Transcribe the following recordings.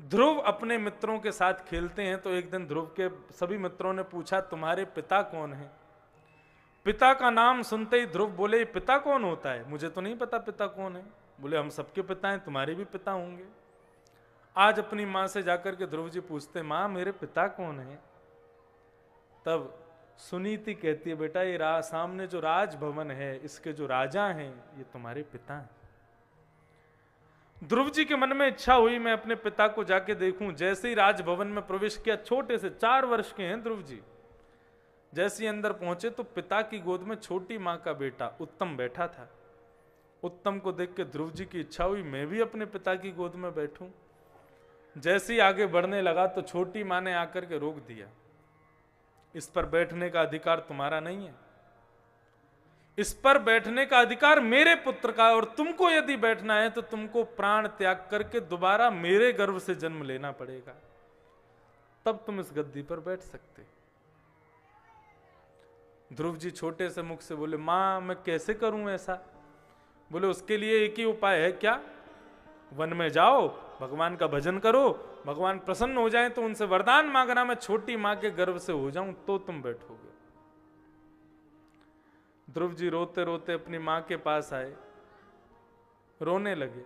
ध्रुव अपने मित्रों के साथ खेलते हैं तो एक दिन ध्रुव के सभी मित्रों ने पूछा तुम्हारे पिता कौन है। पिता का नाम सुनते ही ध्रुव बोले पिता कौन होता है, मुझे तो नहीं पता पिता कौन है। बोले हम सबके पिता हैं, तुम्हारे भी पिता होंगे। आज अपनी माँ से जाकर के ध्रुव जी पूछते माँ मेरे पिता कौन है। तब सुनीति कहती है बेटा ये सामने जो राजभवन है इसके जो राजा हैं ये तुम्हारे पिता हैं। ध्रुव जी के मन में इच्छा हुई मैं अपने पिता को जाके देखूं। जैसे ही राजभवन में प्रवेश किया, छोटे से 4 वर्ष के हैं ध्रुव जी, जैसे ही अंदर पहुंचे तो पिता की गोद में छोटी मां का बेटा उत्तम बैठा था। उत्तम को देख के ध्रुव जी की इच्छा हुई मैं भी अपने पिता की गोद में बैठूं। जैसे ही आगे बढ़ने लगा तो छोटी मां ने आकर के रोक दिया, इस पर बैठने का अधिकार तुम्हारा नहीं है, इस पर बैठने का अधिकार मेरे पुत्र का है, और तुमको यदि बैठना है तो तुमको प्राण त्याग करके दोबारा मेरे गर्भ से जन्म लेना पड़ेगा, तब तुम इस गद्दी पर बैठ सकते। ध्रुव जी छोटे से मुख से बोले मां मैं कैसे करूं ऐसा। बोले उसके लिए एक ही उपाय है। क्या? वन में जाओ, भगवान का भजन करो, भगवान प्रसन्न हो जाएं तो उनसे वरदान मांगना मैं छोटी मां के गर्भ से हो जाऊं तो तुम बैठोगे। ध्रुव जी रोते रोते अपनी मां के पास आए, रोने लगे।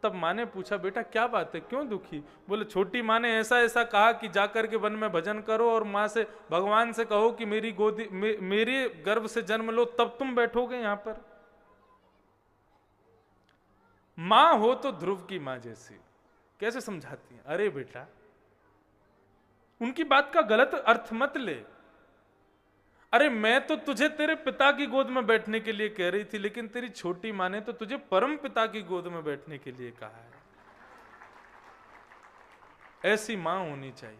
तब मां ने पूछा बेटा क्या बात है, क्यों दुखी। बोले छोटी मां ने ऐसा ऐसा कहा कि जाकर के वन में भजन करो और मां से भगवान से कहो कि मेरी गोदी मेरे गर्भ से जन्म लो तब तुम बैठोगे यहां पर। मां हो तो ध्रुव की मां जैसी, कैसे समझाती है। अरे बेटा उनकी बात का गलत अर्थ मत ले। अरे मैं तो तुझे तेरे पिता की गोद में बैठने के लिए कह रही थी, लेकिन तेरी छोटी मां ने तो तुझे परम पिता की गोद में बैठने के लिए कहा है। ऐसी मां होनी चाहिए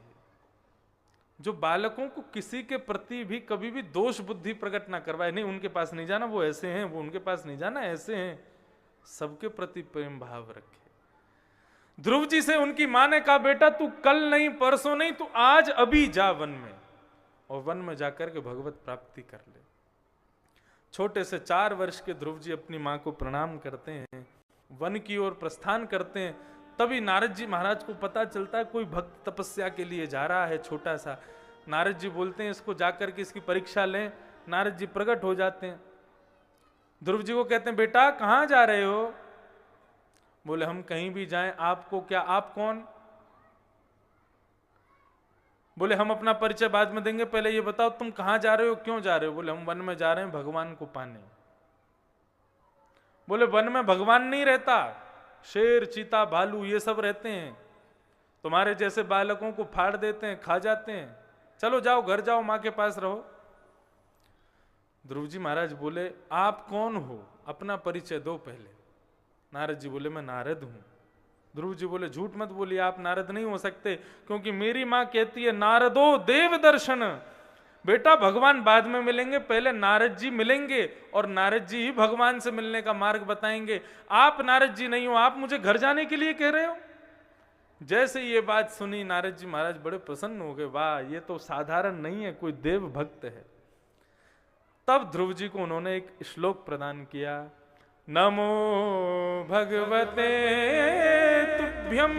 जो बालकों को किसी के प्रति भी कभी भी दोष बुद्धि प्रकट ना करवाए। नहीं उनके पास नहीं जाना, वो ऐसे हैं, वो उनके पास नहीं जाना, ऐसे हैं। सबके प्रति प्रेम भाव रखे। ध्रुव जी से उनकी मां ने कहा बेटा तू कल नहीं परसों नहीं, तू आज अभी जा वन में, और वन में जाकर के भगवत प्राप्ति कर ले। छोटे से 4 वर्ष के ध्रुव जी अपनी मां को प्रणाम करते हैं, वन की ओर प्रस्थान करते हैं। तभी नारद जी महाराज को पता चलता है कोई भक्त तपस्या के लिए जा रहा है छोटा सा। नारद जी बोलते हैं इसको जाकर के इसकी परीक्षा लें। नारद जी प्रकट हो जाते हैं, ध्रुव जी को कहते हैं बेटा कहां जा रहे हो। बोले हम कहीं भी जाएं, आपको क्या, आप कौन। बोले हम अपना परिचय बाद में देंगे, पहले ये बताओ तुम कहां जा रहे हो, क्यों जा रहे हो। बोले हम वन में जा रहे हैं भगवान को पाने। बोले वन में भगवान नहीं रहता, शेर चीता भालू ये सब रहते हैं, तुम्हारे जैसे बालकों को फाड़ देते हैं, खा जाते हैं, चलो जाओ घर जाओ, मां के पास रहो। ध्रुव जी महाराज बोले आप कौन हो, अपना परिचय दो पहले। नारद जी बोले मैं नारद हूं। ध्रुव जी बोले झूठ मत बोलिए, आप नारद नहीं हो सकते, क्योंकि मेरी मां कहती है नारदो देव दर्शन। बेटा भगवान बाद में मिलेंगे, पहले नारद जी मिलेंगे और नारद जी ही भगवान से मिलने का मार्ग बताएंगे। आप नारद जी नहीं हो, आप मुझे घर जाने के लिए कह रहे हो। जैसे ये बात सुनी नारद जी महाराज बड़े प्रसन्न हो गए, वाह ये तो साधारण नहीं है, कोई देव भक्त है। तब ध्रुव जी को उन्होंने एक श्लोक प्रदान किया, नमो भगवते तुभ्यं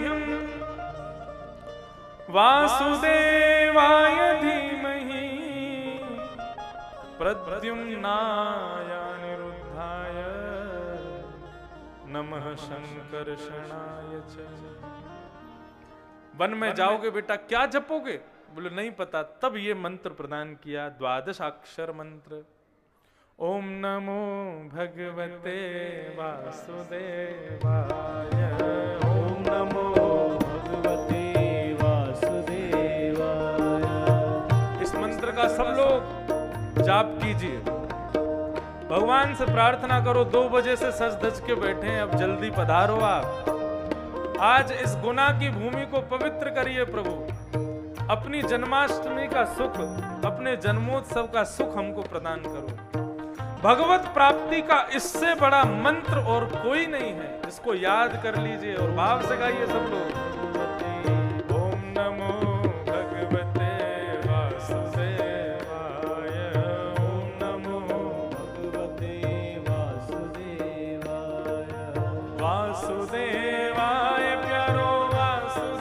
वासुदेवाय धीमहि प्रद्युम्नाय अनिरुद्धाय नमः शंकर्षणाय च। वन में जाओगे बेटा क्या जपोगे। बोले नहीं पता। तब ये मंत्र प्रदान किया, 12 अक्षर मंत्र, ओम नमो भगवते वासुदेवाय, ओम नमो भगवते वासुदेवाय। इस मंत्र का सब लोग जाप कीजिए, भगवान से प्रार्थना करो। 2 बजे से सज धज के बैठे हैं, अब जल्दी पधारो आप। आज इस गुना की भूमि को पवित्र करिए प्रभु। अपनी जन्माष्टमी का सुख, अपने जन्मोत्सव का सुख हमको प्रदान करो। भगवत प्राप्ति का इससे बड़ा मंत्र और कोई नहीं है, इसको याद कर लीजिए और भाव से गाइए सब लोग। ओम नमो भगवते वासुदेवाय, ओम नमो भगवते वासुदेवाय, वासुदेवाय प्यारो वासुदेवाय।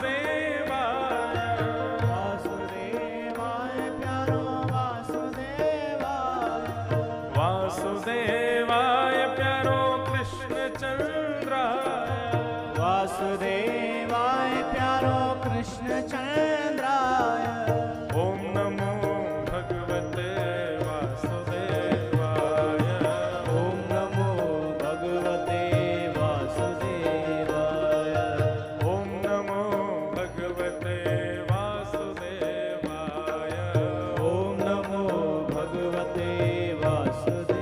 वासुदेवाय प्यारो कृष्ण चंद्राय। ओम नमो भगवते वासुदेवाय। ओम नमो भगवते वासुदेवाय। ओम नमो भगवते वासुदेवाय। ओम नमो भगवते वासुदेवाय।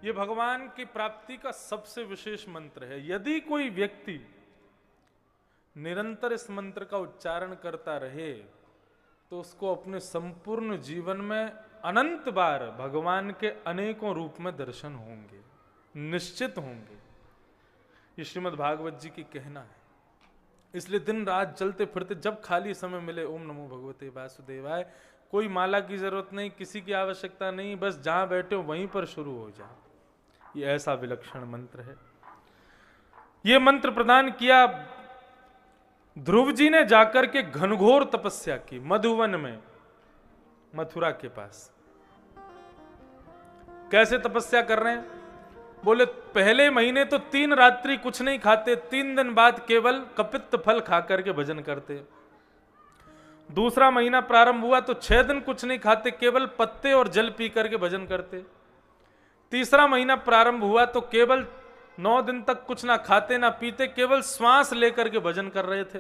ये भगवान की प्राप्ति का सबसे विशेष मंत्र है। यदि कोई व्यक्ति निरंतर इस मंत्र का उच्चारण करता रहे तो उसको अपने संपूर्ण जीवन में अनंत बार भगवान के अनेकों रूप में दर्शन होंगे, निश्चित होंगे। ये श्रीमद् भागवत जी की कहना है। इसलिए दिन रात चलते फिरते जब खाली समय मिले ओम नमो भगवते वासुदेवाय। कोई माला की जरूरत नहीं, किसी की आवश्यकता नहीं, बस जहां बैठे हो वहीं पर शुरू हो जाए। ये ऐसा विलक्षण मंत्र है। ये मंत्र प्रदान किया ध्रुव जी ने जाकर के घनघोर तपस्या की मधुवन में, मथुरा के पास। कैसे तपस्या कर रहे हैं? बोले पहले महीने तो 3 रात्रि कुछ नहीं खाते, 3 दिन बाद केवल कपित्त फल खा करके भजन करते। दूसरा महीना प्रारंभ हुआ तो 6 दिन कुछ नहीं खाते, केवल पत्ते और जल पी करके भजन करते। तीसरा महीना प्रारंभ हुआ तो केवल 9 दिन तक कुछ ना खाते ना पीते, केवल श्वास लेकर के भजन कर रहे थे।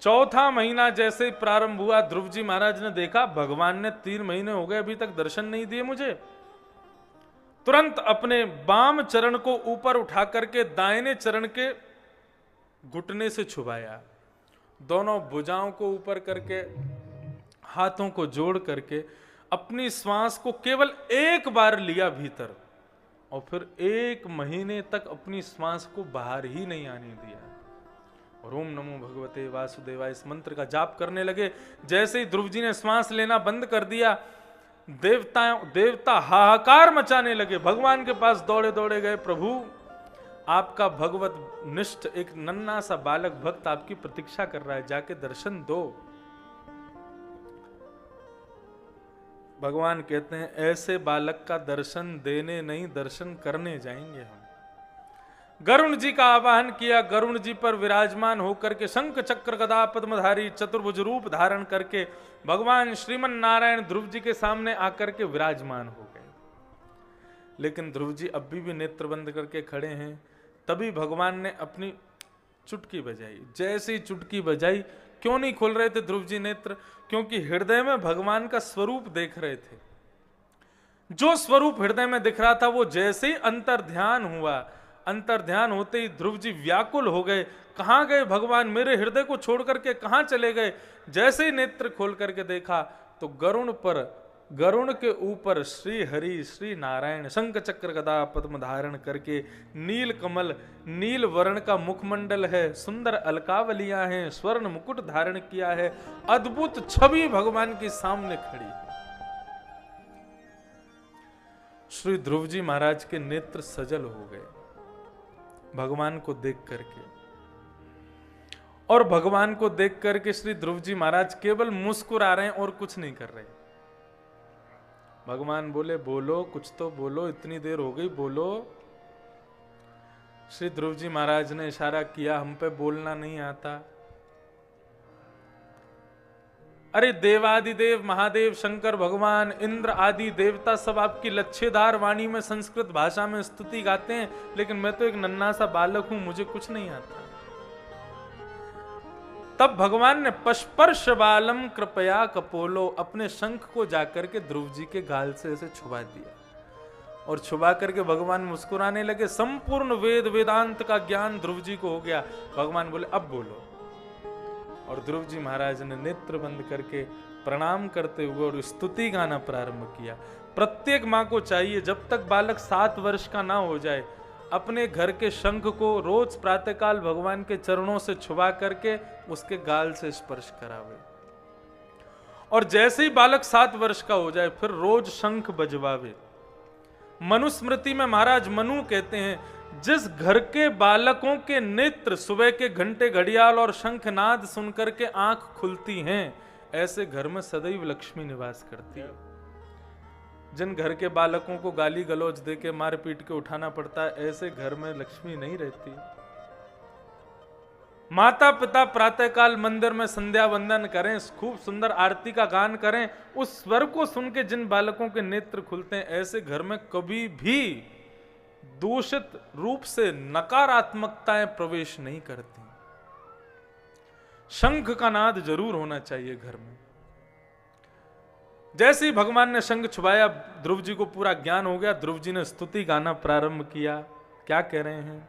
चौथा महीना जैसे ही प्रारंभ हुआ, ध्रुव जी महाराज ने देखा भगवान ने 3 महीने हो गए अभी तक दर्शन नहीं दिए मुझे। तुरंत अपने बाम चरण को ऊपर उठा करके दाहिने चरण के घुटने से छुपाया, दोनों भुजाओं को ऊपर करके हाथों को जोड़ करके अपनी श्वास को केवल एक बार लिया भीतर और फिर 1 महीने तक अपनी श्वास को बाहर ही नहीं आने दिया। और ओम नमो भगवते वासुदेवाय इस मंत्र का जाप करने लगे। जैसे ही ध्रुव जी ने श्वास लेना बंद कर दिया, देवता हाहाकार मचाने लगे, भगवान के पास दौड़े दौड़े गए। प्रभु, आपका भगवत निष्ठ एक नन्हा सा बालक भक्त आपकी प्रतीक्षा कर रहा है, जाके दर्शन दो। भगवान कहते हैं ऐसे बालक का दर्शन देने नहीं, दर्शन करने जाएंगे हम। गरुण जी का आवाहन किया। गरुण जी पर विराजमान होकर के शंख चक्र गदा पद्मधारी चतुर्भुज रूप धारण करके भगवान श्रीमन नारायण ध्रुव जी के सामने आकर के विराजमान हो गए। लेकिन ध्रुव जी अभी भी नेत्र बंद करके खड़े हैं। तभी भगवान ने अपनी चुटकी बजाई। जैसे ही चुटकी बजाई, क्यों नहीं खोल रहे थे ध्रुव जी नेत्र? क्योंकि हृदय में भगवान का स्वरूप देख रहे थे। जो स्वरूप हृदय में दिख रहा था वो जैसे ही अंतर ध्यान हुआ, अंतर ध्यान होते ही ध्रुव जी व्याकुल हो गए। कहां गए भगवान? मेरे हृदय को छोड़ करके कहां चले गए? जैसे ही नेत्र खोल करके देखा तो गरुण के ऊपर श्री हरि श्री नारायण शंख चक्र गदा पद्म धारण करके नील कमल नील वर्ण का मुखमंडल है, सुंदर अलकावलियां हैं, स्वर्ण मुकुट धारण किया है, अद्भुत छवि भगवान के सामने खड़ी है। श्री ध्रुव जी महाराज के नेत्र सजल हो गए भगवान को देख करके। और भगवान को देख करके श्री ध्रुव जी महाराज केवल मुस्कुरा रहे हैं और कुछ नहीं कर रहे। भगवान बोले बोलो, कुछ तो बोलो, इतनी देर हो गई, बोलो। श्री ध्रुव जी महाराज ने इशारा किया, हम पे बोलना नहीं आता। अरे देवादिदेव महादेव शंकर भगवान इंद्र आदि देवता सब आपकी लच्छेदार वाणी में संस्कृत भाषा में स्तुति गाते हैं, लेकिन मैं तो एक नन्हा सा बालक हूं, मुझे कुछ नहीं आता। तब भगवान ने पशपर्श बालम कृपया कपोलो अपने शंख को जाकर के ध्रुव जी के गाल से ऐसे छुपा दिया और छुपा करके भगवान मुस्कुराने लगे। संपूर्ण वेद वेदांत का ज्ञान ध्रुव जी को हो गया। भगवान बोले अब बोलो। और ध्रुव जी महाराज ने नेत्र बंद करके प्रणाम करते हुए और स्तुति गाना प्रारंभ किया। प्रत्येक माँ को चाहिए जब तक बालक 7 वर्ष का ना हो जाए, अपने घर के शंख को रोज प्रातःकाल भगवान के चरणों से छुपा करके उसके गाल से स्पर्श करावे। और जैसे ही बालक 7 वर्ष का हो जाए फिर रोज शंख बजवावे। मनुस्मृति में महाराज मनु कहते हैं, जिस घर के बालकों के नेत्र सुबह के घंटे घड़ियाल और शंखनाद सुनकर के आंख खुलती हैं, ऐसे घर में सदैव लक्ष्मी निवास करती है। जिन घर के बालकों को गाली गलौज दे के मार पीट के उठाना पड़ता है, ऐसे घर में लक्ष्मी नहीं रहती। माता पिता प्रातःकाल मंदिर में संध्या वंदन करें, खूब सुंदर आरती का गान करें, उस स्वर को सुन के जिन बालकों के नेत्र खुलते हैं, ऐसे घर में कभी भी दूषित रूप से नकारात्मकताएं प्रवेश नहीं करती। शंख का नाद जरूर होना चाहिए घर में। जैसे ही भगवान ने शंख छुपाया, ध्रुव जी को पूरा ज्ञान हो गया। ध्रुव जी ने स्तुति गाना प्रारंभ किया। क्या कह रहे हैं?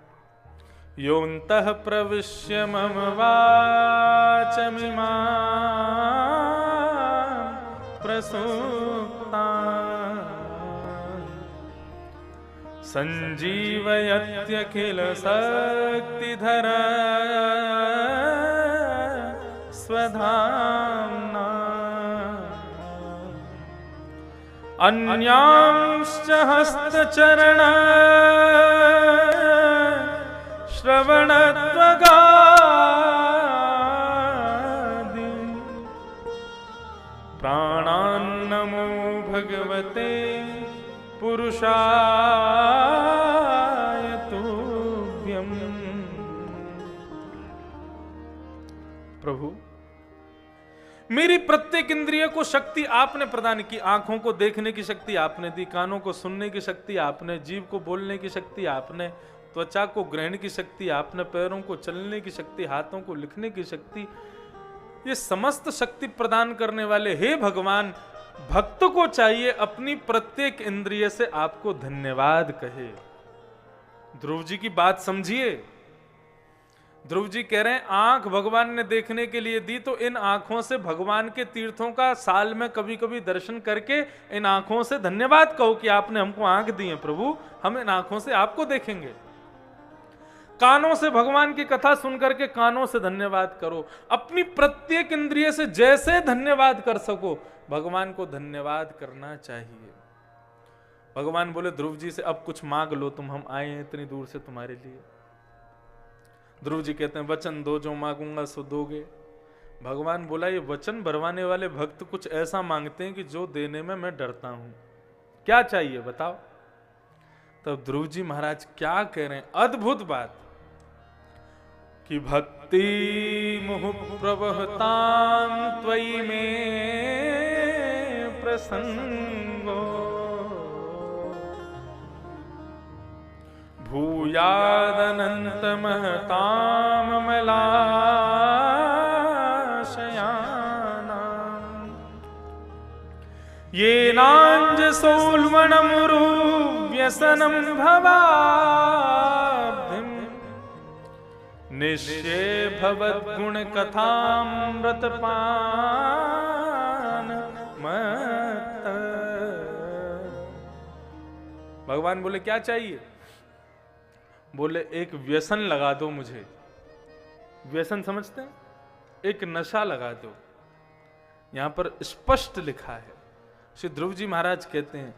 योऽन्तः प्रविश्य मम वाचमिमां प्रसूक्तां संजीवयत्यखिल शक्तिधर स्वधाम्ना अन्यांश्च हस्तचरण श्रवणत्वगादि प्राणान्नमो भगवते पुरुषाय तुभ्यम्। प्रभु, मेरी प्रत्येक इंद्रिय को शक्ति आपने प्रदान की। आंखों को देखने की शक्ति आपने दी, कानों को सुनने की शक्ति आपने, जीभ को बोलने की शक्ति आपने, त्वचा को ग्रहण की शक्ति आपने, पैरों को चलने की शक्ति, हाथों को लिखने की शक्ति। ये समस्त शक्ति प्रदान करने वाले हे भगवान, भक्त को चाहिए अपनी प्रत्येक इंद्रिय से आपको धन्यवाद कहे। ध्रुव जी की बात समझिए। ध्रुव जी कह रहे हैं आंख भगवान ने देखने के लिए दी, तो इन आंखों से भगवान के तीर्थों का साल में कभी कभी दर्शन करके इन आंखों से धन्यवाद कहो कि आपने हमको आंख दी है प्रभु, हम इन आंखों से आपको देखेंगे। कानों से भगवान की कथा सुनकर के कानों से धन्यवाद करो। अपनी प्रत्येक इंद्रिय से जैसे धन्यवाद कर सको भगवान को धन्यवाद करना चाहिए। भगवान बोले ध्रुव जी से अब कुछ मांग लो तुम, हम आए हैं इतनी दूर से तुम्हारे लिए। ध्रुव जी कहते हैं वचन दो, जो मांगूंगा सो दोगे। भगवान बोला ये वचन भरवाने वाले भक्त कुछ ऐसा मांगते हैं कि जो देने में मैं डरता हूं। क्या चाहिए बताओ? तब ध्रुव जी महाराज क्या कह रहे हैं, अद्भुत बात कि भक्ति मुहुः प्रवहतां त्वयि मे प्रसंगो भूयादनन्तमहतां मलाशयानां येनाञ्जसोल्वणमुरुव्यसनं भवाब्धिं निश्चे भवद्गुणकथामृतपान मत्त। भगवान बोले क्या चाहिए? बोले एक व्यसन लगा दो मुझे। व्यसन समझते हैं? एक नशा लगा दो। यहां पर स्पष्ट लिखा है। श्री ध्रुव जी महाराज कहते हैं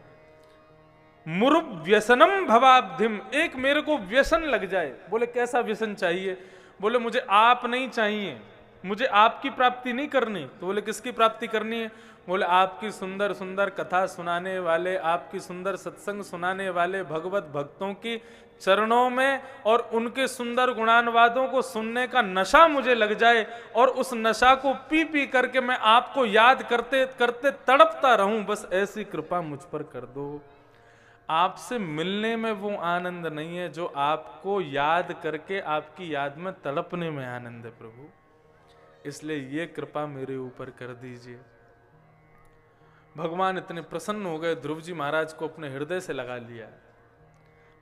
मुरु व्यसनम भवाब्धिम, एक मेरे को व्यसन लग जाए। बोले कैसा व्यसन चाहिए? बोले मुझे आप नहीं चाहिए, मुझे आपकी प्राप्ति नहीं करनी। तो बोले किसकी प्राप्ति करनी है? बोले आपकी सुंदर सुंदर कथा सुनाने वाले, आपकी सुंदर सत्संग सुनाने वाले भगवत भक्तों की चरणों में और उनके सुंदर गुणानुवादों को सुनने का नशा मुझे लग जाए और उस नशा को पी पी करके मैं आपको याद करते करते तड़पता रहूं। बस ऐसी कृपा मुझ पर कर दो। आपसे मिलने में वो आनंद नहीं है जो आपको याद करके आपकी याद में तड़पने में आनंद है प्रभु। इसलिए ये कृपा मेरे ऊपर कर दीजिए। भगवान इतने प्रसन्न हो गए, ध्रुव जी महाराज को अपने हृदय से लगा लिया।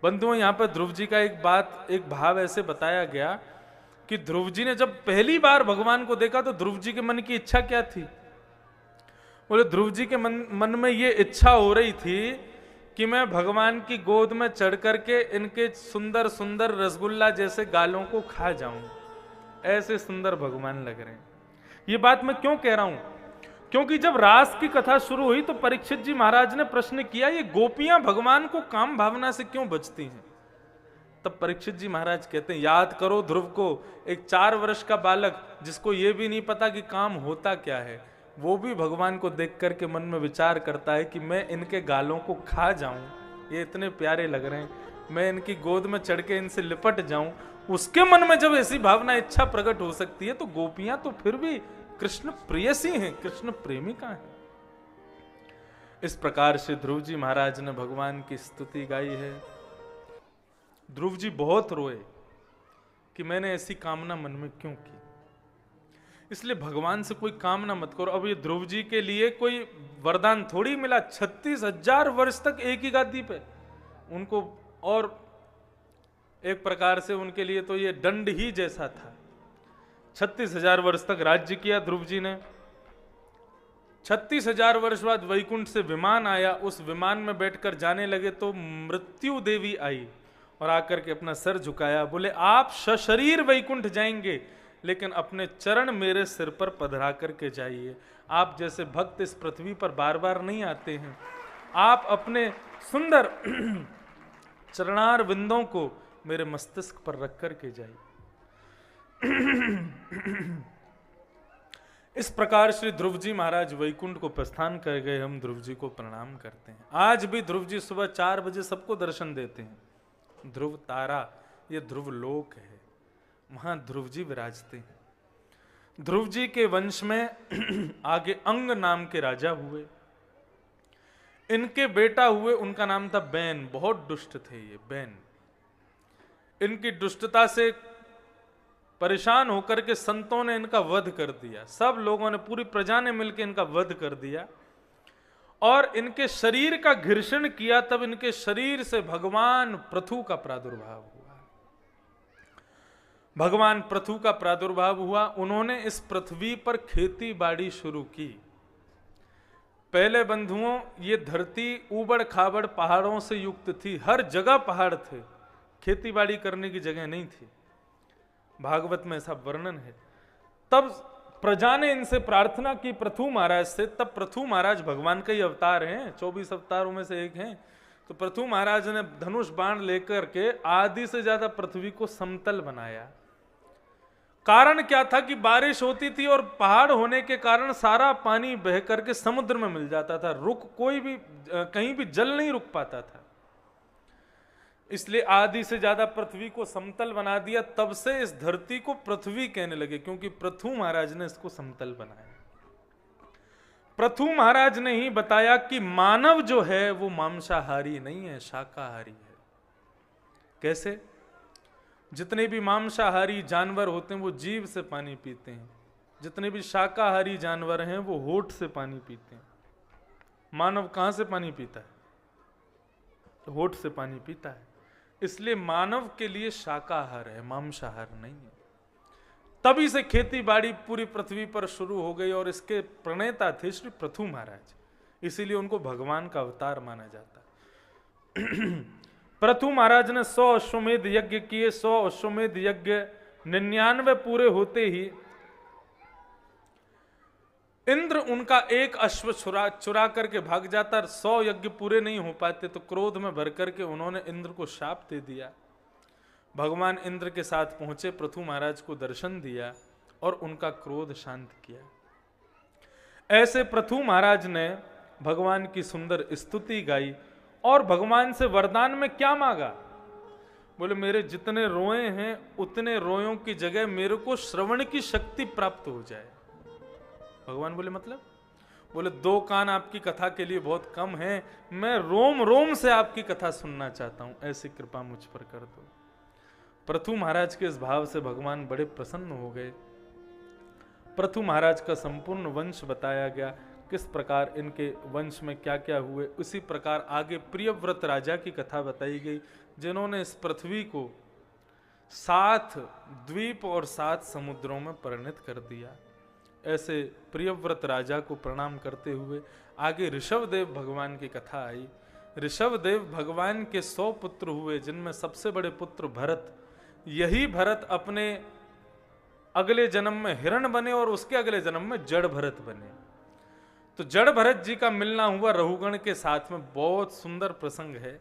बंधुओं, यहाँ पर ध्रुव जी का एक भाव ऐसे बताया गया कि ध्रुव जी ने जब पहली बार भगवान को देखा तो ध्रुव जी के मन की इच्छा क्या थी? बोले ध्रुव जी के मन में ये इच्छा हो रही थी कि मैं भगवान की गोद में चढ़ करके इनके सुंदर सुंदर रसगुल्ला जैसे गालों को खा जाऊं। ऐसे सुंदर भगवान लग रहे हैं। ये बात मैं क्यों कह रहा हूं? क्योंकि जब रास की कथा शुरू हुई तो परीक्षित जी महाराज ने प्रश्न किया ये गोपियां भगवान को काम भावना से क्यों बचती हैं? तब परीक्षित जी महाराज कहते हैं याद करो ध्रुव को, एक 4 वर्ष का बालक जिसको ये भी नहीं पता कि काम होता क्या है, वो भी भगवान को देख करके मन में विचार करता है कि मैं इनके गालों को खा जाऊं, ये इतने प्यारे लग रहे हैं, मैं इनकी गोद में चढ़ के इनसे लिपट जाऊं। उसके मन में जब ऐसी भावना इच्छा प्रकट हो सकती है तो गोपियां तो फिर भी कृष्ण प्रेयसी हैं, कृष्ण प्रेमिका हैं। इस प्रकार से ध्रुव जी महाराज ने भगवान की स्तुति गाई है। ध्रुव जी बहुत रोए कि मैंने ऐसी कामना मन में क्यों की। इसलिए भगवान से कोई कामना मत करो। अब ये ध्रुव जी के लिए कोई वरदान थोड़ी मिला, 36,000 वर्ष तक एक ही गादी पे उनको, और एक प्रकार से उनके लिए तो ये दंड ही जैसा था। 36,000 वर्ष तक राज्य किया ध्रुव जी ने। 36,000 वर्ष बाद वैकुंठ से विमान आया, उस विमान में बैठकर जाने लगे तो मृत्यु देवी आई और आकर के अपना सर झुकाया, बोले आप सशरीर वैकुंठ जाएंगे लेकिन अपने चरण मेरे सिर पर पधरा करके जाइए। आप जैसे भक्त इस पृथ्वी पर बार बार नहीं आते हैं, आप अपने सुंदर चरणार विंदों को मेरे मस्तिष्क पर रख करके जाइए। इस प्रकार श्री ध्रुव जी महाराज वैकुंठ को प्रस्थान कर गए। हम ध्रुव जी को प्रणाम करते हैं। आज भी ध्रुव जी सुबह 4 बजे सबको दर्शन देते हैं। ध्रुव तारा ये ध्रुव लोक है, वहां ध्रुव जी विराजते हैं। ध्रुव जी के वंश में आगे अंग नाम के राजा हुए। इनके बेटा हुए, उनका नाम था बैन। बहुत दुष्ट थे ये बैन। इनकी दुष्टता से परेशान होकर के संतों ने इनका वध कर दिया। सब लोगों ने, पूरी प्रजा ने मिलकर इनका वध कर दिया और इनके शरीर का घर्षण किया। तब इनके शरीर से भगवान पृथु का प्रादुर्भाव हुआ। भगवान पृथु का प्रादुर्भाव हुआ। उन्होंने इस पृथ्वी पर खेती बाड़ी शुरू की। पहले बंधुओं, ये धरती ऊबड़ खाबड़ पहाड़ों से युक्त थी। हर जगह पहाड़ थे, खेती बाड़ी करने की जगह नहीं थी। भागवत में ऐसा वर्णन है। तब प्रजा ने इनसे प्रार्थना की पृथु महाराज से। तब पृथु महाराज भगवान का ही अवतार हैं, 24 अवतारों में से एक हैं। तो पृथु महाराज ने धनुष बाण लेकर के आधी से ज्यादा पृथ्वी को समतल बनाया। कारण क्या था कि बारिश होती थी और पहाड़ होने के कारण सारा पानी बह करके समुद्र में मिल जाता था। कोई भी कहीं भी जल नहीं रुक पाता था। इसलिए आधी से ज्यादा पृथ्वी को समतल बना दिया। तब से इस धरती को पृथ्वी कहने लगे, क्योंकि पृथु महाराज ने इसको समतल बनाया। पृथु महाराज ने ही बताया कि मानव जो है वो मांसाहारी नहीं है, शाकाहारी है। कैसे? जितने भी मांसाहारी जानवर होते हैं वो जीभ से पानी पीते हैं, जितने भी शाकाहारी जानवर हैं वो होठ से पानी पीते हैं। मानव कहां से पानी पीता है? तो होठ से पानी पीता है। इसलिए मानव के लिए शाकाहार है, मांसाहार नहीं है। तभी से खेती बाड़ी पूरी पृथ्वी पर शुरू हो गई और इसके प्रणेता थे श्री पृथु महाराज। इसीलिए उनको भगवान का अवतार माना जाता है। पृथु महाराज ने 100 अश्वमेध यज्ञ किए। 100 अश्वमेध यज्ञ 99 पूरे होते ही इंद्र उनका एक अश्व चुरा करके भाग जाता। 100 यज्ञ पूरे नहीं हो पाते तो क्रोध में भर करके उन्होंने इंद्र को शाप दे दिया। भगवान इंद्र के साथ पहुंचे, पृथु महाराज को दर्शन दिया और उनका क्रोध शांत किया। ऐसे पृथु महाराज ने भगवान की सुंदर स्तुति गाई और भगवान से वरदान में क्या मांगा? बोले मेरे जितने रोए हैं उतने रोयों की जगह मेरे को श्रवण की शक्ति प्राप्त हो जाए। भगवान बोले मतलब? बोले 2 कान आपकी कथा के लिए बहुत कम है, मैं रोम रोम से आपकी कथा सुनना चाहता हूं, ऐसी कृपा मुझ पर कर दो। पृथु महाराज के इस भाव से भगवान बड़े प्रसन्न हो गए। पृथु महाराज का संपूर्ण वंश बताया गया, किस प्रकार इनके वंश में क्या क्या हुए। उसी प्रकार आगे प्रियव्रत राजा की कथा बताई गई, जिन्होंने इस पृथ्वी को 7 द्वीप और 7 समुद्रों में परिणत कर दिया। ऐसे प्रियव्रत राजा को प्रणाम करते हुए आगे ऋषभदेव भगवान की कथा आई। ऋषभदेव भगवान के 100 पुत्र हुए, जिनमें सबसे बड़े पुत्र भरत। यही भरत अपने अगले जन्म में हिरण बने और उसके अगले जन्म में जड़ भरत बने। तो जड़ भरत जी का मिलना हुआ रघुगण के साथ में। बहुत सुंदर प्रसंग है।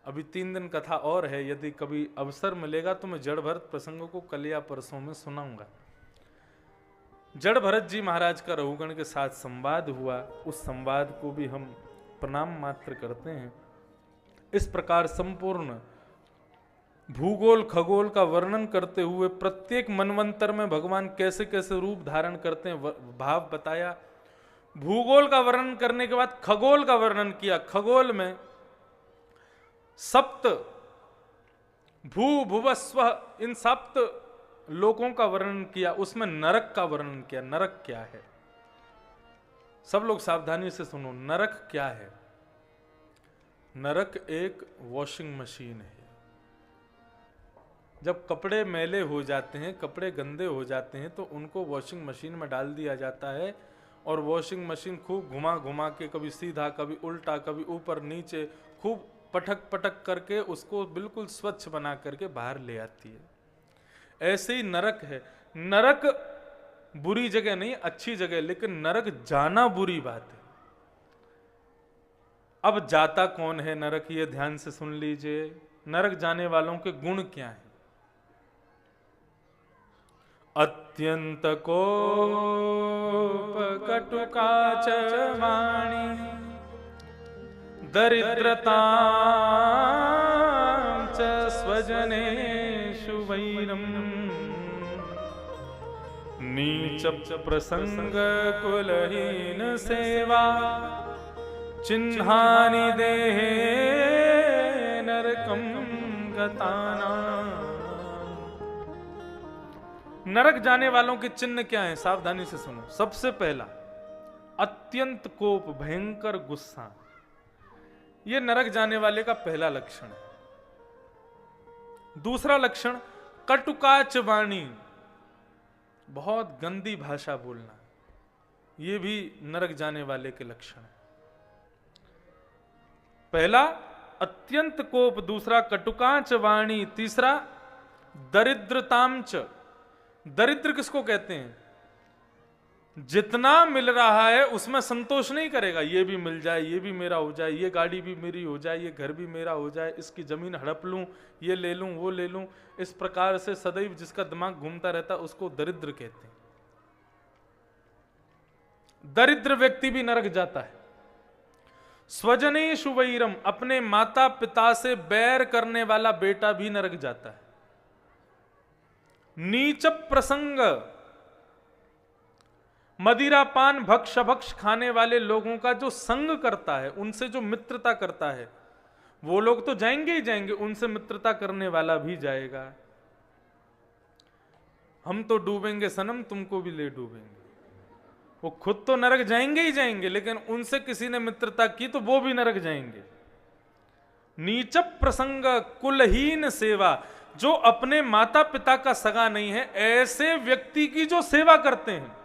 अभी 3 दिन कथा और है, यदि कभी अवसर मिलेगा तो मैं जड़ भरत प्रसंगों को कल या परसों में सुनाऊंगा। जड़ भरत जी महाराज का रघुगण के साथ संवाद हुआ, उस संवाद को भी हम प्रणाम मात्र करते हैं। इस प्रकार संपूर्ण भूगोल खगोल का वर्णन करते हुए प्रत्येक मनवंतर में भगवान कैसे कैसे रूप धारण करते हैं भाव बताया। भूगोल का वर्णन करने के बाद खगोल का वर्णन किया। खगोल में सप्त भू भुवस्व इन सप्त लोकों का वर्णन किया, उसमें नरक का वर्णन किया। नरक क्या है? सब लोग सावधानी से सुनो, नरक क्या है? नरक एक वॉशिंग मशीन है। जब कपड़े मैले हो जाते हैं, कपड़े गंदे हो जाते हैं, तो उनको वॉशिंग मशीन में डाल दिया जाता है और वॉशिंग मशीन खूब घुमा घुमा के, कभी सीधा कभी उल्टा कभी ऊपर नीचे, खूब पटक पटक करके उसको बिल्कुल स्वच्छ बना करके बाहर ले आती है। ऐसे ही नरक है। नरक बुरी जगह नहीं, अच्छी जगह, लेकिन नरक जाना बुरी बात है। अब जाता कौन है नरक, ये ध्यान से सुन लीजिए। नरक जाने वालों के गुण क्या हैं? अत्यंत कोप कटुकाच वाणी दरिद्रता च स्वजनेषु वैरम् नीच प्रसंग कुलहीन सेवा चिन्हानि देहे नरकं गतानां। नरक जाने वालों के चिन्ह क्या हैं? सावधानी से सुनो। सबसे पहला, अत्यंत कोप, भयंकर गुस्सा। यह नरक जाने वाले का पहला लक्षण है। दूसरा लक्षण, कटुकाच वाणी, बहुत गंदी भाषा बोलना। यह भी नरक जाने वाले के लक्षण है। पहला अत्यंत कोप, दूसरा कटुकाच वाणी, तीसरा दरिद्रतांच। दरिद्र किसको कहते हैं? जितना मिल रहा है उसमें संतोष नहीं करेगा। ये भी मिल जाए, ये भी मेरा हो जाए, ये गाड़ी भी मेरी हो जाए, ये घर भी मेरा हो जाए, इसकी जमीन हड़प लूं, ये ले लूं, वो ले लूं। इस प्रकार से सदैव जिसका दिमाग घूमता रहता उसको दरिद्र कहते हैं। दरिद्र व्यक्ति भी नरक जाता है। स्वजनेषु वैरम, अपने माता पिता से बैर करने वाला बेटा भी नरक जाता है। नीच प्रसंग, मदिरापान भक्ष भक्ष खाने वाले लोगों का जो संग करता है, उनसे जो मित्रता करता है, वो लोग तो जाएंगे ही जाएंगे, उनसे मित्रता करने वाला भी जाएगा। हम तो डूबेंगे सनम, तुमको भी ले डूबेंगे। वो खुद तो नरक जाएंगे ही जाएंगे, लेकिन उनसे किसी ने मित्रता की तो वो भी नरक जाएंगे। नीच प्रसंग कुलहीन सेवा, जो अपने माता पिता का सगा नहीं है, ऐसे व्यक्ति की जो सेवा करते हैं।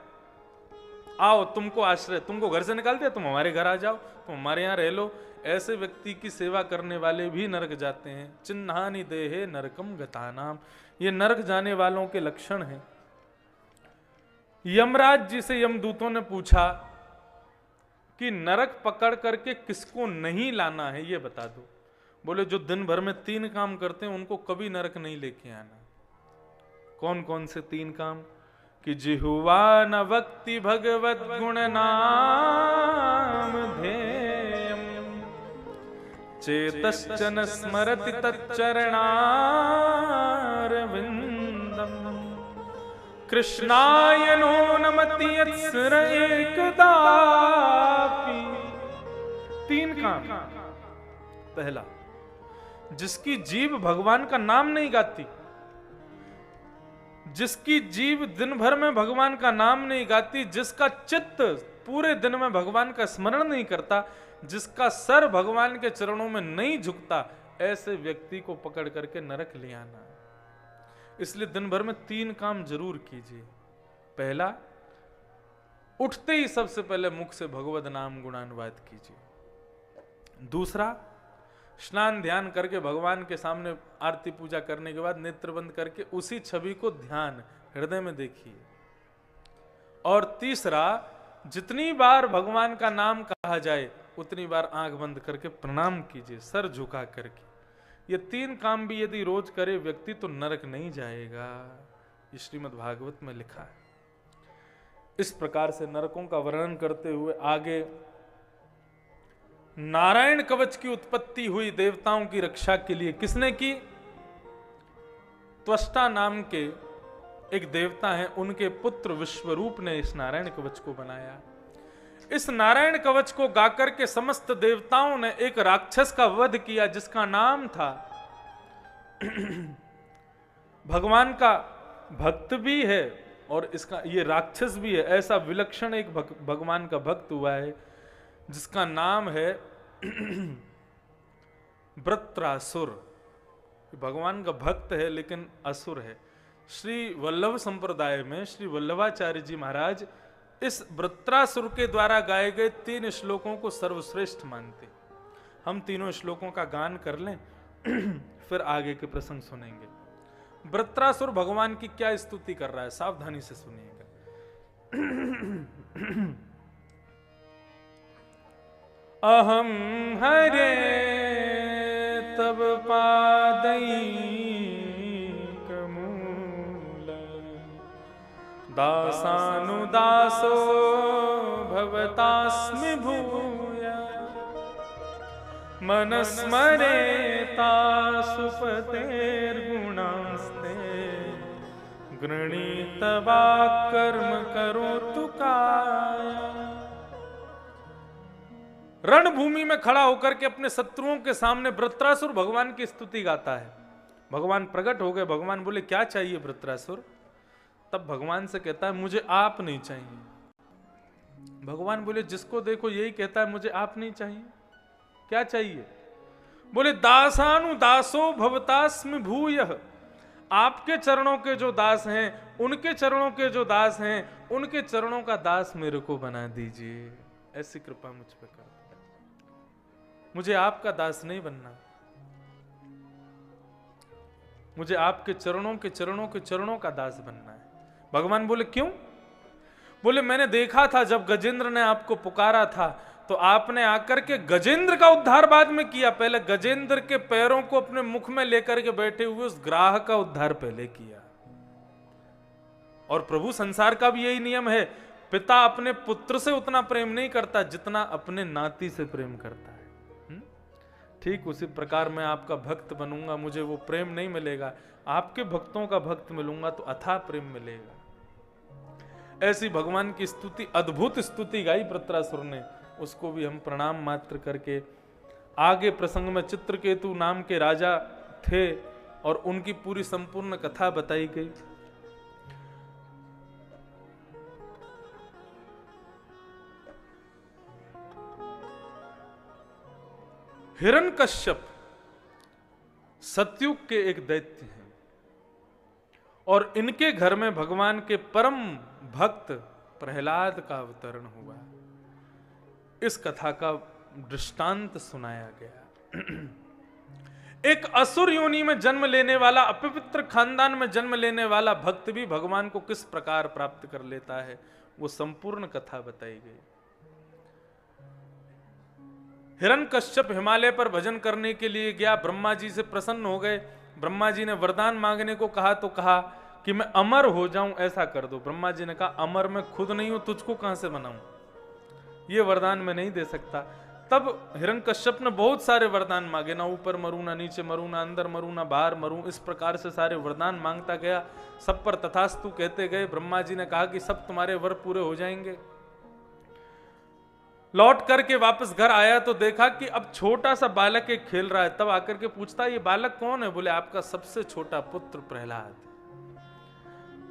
आओ, तुमको आश्रय, तुमको घर से निकाल दिया, तुम हमारे घर आ जाओ, तुम हमारे यहां रह लो, ऐसे व्यक्ति की सेवा करने वाले भी नरक जाते हैं। चिन्हानि देहे नरकम गतानाम, ये नरक जाने वालों के लक्षण हैं। यमराज जी से यमदूतों ने पूछा कि नरक पकड़ करके किसको नहीं लाना है, ये बता दो। बोले जो दिन भर में 3 काम करते हैं उनको कभी नरक नहीं लेके आना। कौन कौन से 3 काम? कि जिह्वा न वक्ति भगवत गुण नाम ध्येयम् चेतश्चन स्मरति तच्चरणारविन्दम् कृष्णाय नो नमति यत्सर एकदापि। 3 काम। पहला, जिसकी जीभ भगवान का नाम नहीं गाती, जिसकी जीभ दिन भर में भगवान का नाम नहीं गाती, जिसका चित्त पूरे दिन में भगवान का स्मरण नहीं करता, जिसका सर भगवान के चरणों में नहीं झुकता, ऐसे व्यक्ति को पकड़ करके नरक ले आना। इसलिए दिन भर में 3 काम जरूर कीजिए। पहला, उठते ही सबसे पहले मुख से भगवत नाम गुणानुवाद कीजिए। दूसरा, स्नान ध्यान करके भगवान के सामने आरती पूजा करने के बाद नेत्र बंद करके उसी छवि को ध्यान हृदय में देखिए। और तीसरा, जितनी बार भगवान का नाम कहा जाए उतनी बार आंख बंद करके प्रणाम कीजिए, सर झुका करके। ये 3 काम भी यदि रोज करे व्यक्ति तो नरक नहीं जाएगा। ये श्रीमद् भागवत में लिखा है। इस प्रकार से नरकों का वर्णन करते हुए आगे नारायण कवच की उत्पत्ति हुई देवताओं की रक्षा के लिए। किसने की? त्वष्टा नाम के एक देवता हैं, उनके पुत्र विश्वरूप ने इस नारायण कवच को बनाया। इस नारायण कवच को गाकर के समस्त देवताओं ने एक राक्षस का वध किया जिसका नाम था भगवान का भक्त भी है और इसका ये राक्षस भी है। ऐसा विलक्षण एक भगवान का भक्त हुआ है जिसका नाम है वृत्रासुर। भगवान का भक्त है लेकिन असुर है। श्री वल्लभ संप्रदाय में श्री वल्लभाचार्य जी महाराज इस वृत्रासुर के द्वारा गाए गए 3 श्लोकों को सर्वश्रेष्ठ मानते। हम तीनों श्लोकों का गान कर लें फिर आगे के प्रसंग सुनेंगे। वृत्रासुर भगवान की क्या स्तुति कर रहा है, सावधानी से सुनिएगा। अहम हरे तब पादैकमूल दासानुदासो भवतास्मि भूय मनस्मरेता सुपतेर्गुणास्ते गृणीतवा कर्म करोतु काया। रणभूमि में खड़ा होकर के अपने शत्रुओं के सामने वृत्रासुर भगवान की स्तुति गाता है। भगवान प्रकट हो गए। भगवान बोले क्या चाहिए वृत्रासुर? तब भगवान से कहता है मुझे आप नहीं चाहिए। भगवान बोले जिसको देखो यही कहता है मुझे आप नहीं चाहिए, क्या चाहिए? बोले दासानुदासो भवतास्मि भूयः, आपके चरणों के जो दास हैं, उनके चरणों के जो दास हैं, उनके चरणों का दास मेरे को बना दीजिए। ऐसी कृपा मुझ पे कर, मुझे आपका दास नहीं बनना, मुझे आपके चरणों के चरणों का दास बनना है। भगवान बोले क्यों? बोले मैंने देखा था जब गजेंद्र ने आपको पुकारा था तो आपने आकर के गजेंद्र का उद्धार बाद में किया। पहले गजेंद्र के पैरों को अपने मुख में लेकर के बैठे हुए उस ग्राह का उद्धार पहले किया। और प्रभु संसार का भी यही नियम है, पिता अपने पुत्र से उतना प्रेम नहीं करता जितना अपने नाती से प्रेम करता है। ठीक उसी प्रकार मैं आपका भक्त बनूंगा, मुझे वो प्रेम नहीं मिलेगा, आपके भक्तों का भक्त मिलूंगा तो अथाह प्रेम मिलेगा। ऐसी भगवान की स्तुति, अद्भुत स्तुति गाई वृत्रासुर ने। उसको भी हम प्रणाम मात्र करके आगे प्रसंग में चित्रकेतु नाम के राजा थे और उनकी पूरी संपूर्ण कथा बताई गई। हिरण्यकश्यप सतयुग के एक दैत्य हैं और इनके घर में भगवान के परम भक्त प्रहलाद का अवतरण हुआ। इस कथा का दृष्टांत सुनाया गया। एक असुर योनि में जन्म लेने वाला, अपवित्र खानदान में जन्म लेने वाला भक्त भी भगवान को किस प्रकार प्राप्त कर लेता है, वो संपूर्ण कथा बताई गई। हिरण्यकश्यप हिमालय पर भजन करने के लिए गया, ब्रह्मा जी से प्रसन्न हो गए। ब्रह्मा जी ने वरदान मांगने को कहा तो कहा कि मैं अमर हो जाऊं, ऐसा कर दो। ब्रह्मा जी ने कहा अमर मैं खुद नहीं हूं, तुझको कहां से बनाऊं, ये वरदान मैं नहीं दे सकता। तब हिरण्यकश्यप ने बहुत सारे वरदान मांगे, ना ऊपर मरूं, ना नीचे मरूं, ना अंदर मरूं, ना बाहर मरूं। इस प्रकार से सारे वरदान मांगता गया, सब पर तथास्तु कहते गए। ब्रह्मा जी ने कहा कि सब तुम्हारे वर पूरे हो जाएंगे। लौट करके वापस घर आया तो देखा कि अब छोटा सा बालक एक खेल रहा है। तब आकर के पूछता ये बालक कौन है? बोले आपका सबसे छोटा पुत्र प्रहलाद।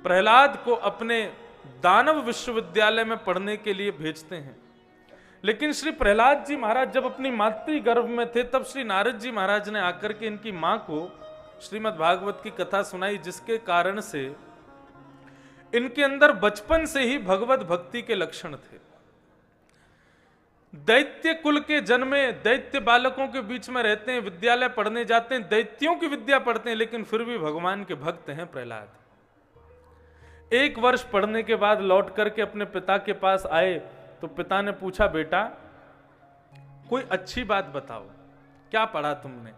प्रहलाद को अपने दानव विश्वविद्यालय में पढ़ने के लिए भेजते हैं। लेकिन श्री प्रहलाद जी महाराज जब अपनी मातृ गर्भ में थे तब श्री नारद जी महाराज ने आकर के इनकी मां को श्रीमद् भागवत की कथा सुनाई, जिसके कारण से इनके अंदर बचपन से ही भगवत भक्ति के लक्षण थे। दैत्य कुल के जन्मे, दैत्य बालकों के बीच में रहते हैं, विद्यालय पढ़ने जाते हैं, दैत्यों की विद्या पढ़ते हैं, लेकिन फिर भी भगवान के भक्त हैं प्रहलाद। 1 वर्ष पढ़ने के बाद लौट करके अपने पिता के पास आए तो पिता ने पूछा बेटा कोई अच्छी बात बताओ, क्या पढ़ा तुमने?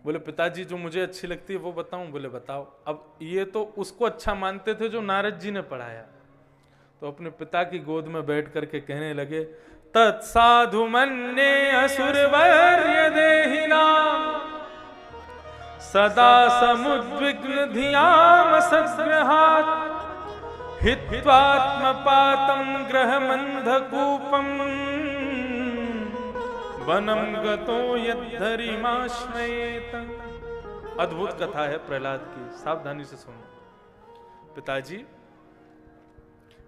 बोले पिताजी जो मुझे अच्छी लगती है वो बताऊं? बोले बताओ। अब ये तो उसको अच्छा मानते थे जो नारद जी ने पढ़ाया, तो अपने पिता की गोद में बैठ करके कहने लगे, तत्साधु मन्ये असुरवर्य देहिना सदा समुद्विग्न धियाम सद्ग्रहात् हित्वात्मपातं ग्रहमन्धकूपम् वनम गतो यद्धरिमाश्रयेत। अद्भुत कथा है प्रहलाद की, सावधानी से सुनो। पिताजी,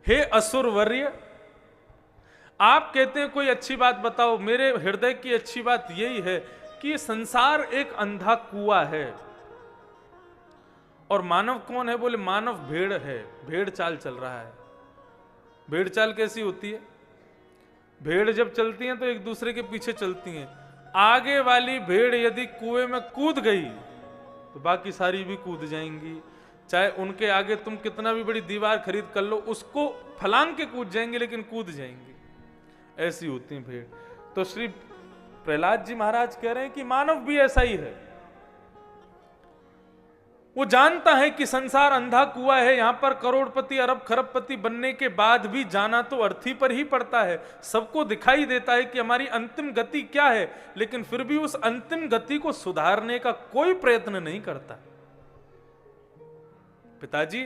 हे असुरवर्य, आप कहते हैं कोई अच्छी बात बताओ। मेरे हृदय की अच्छी बात यही है कि संसार एक अंधा कुआं है और मानव कौन है? बोले मानव भेड़ है, भेड़ चाल चल रहा है। भेड़ चाल कैसी होती है? भेड़ जब चलती हैं तो एक दूसरे के पीछे चलती हैं। आगे वाली भेड़ यदि कुएं में कूद गई तो बाकी सारी भी कूद जाएंगी। चाहे उनके आगे तुम कितना भी बड़ी दीवार खरीद कर लो, उसको फलांग के कूद जाएंगे, लेकिन कूद जाएंगे। ऐसी होती हैं भेड़। तो श्री प्रहलाद जी महाराज कह रहे हैं कि मानव भी ऐसा ही है। वो जानता है कि संसार अंधा कुआं है, यहां पर करोड़पति अरब खरबपति बनने के बाद भी जाना तो अर्थी पर ही पड़ता है। सबको दिखाई देता है कि हमारी अंतिम गति क्या है, लेकिन फिर भी उस अंतिम गति को सुधारने का कोई प्रयत्न नहीं करता। पिताजी,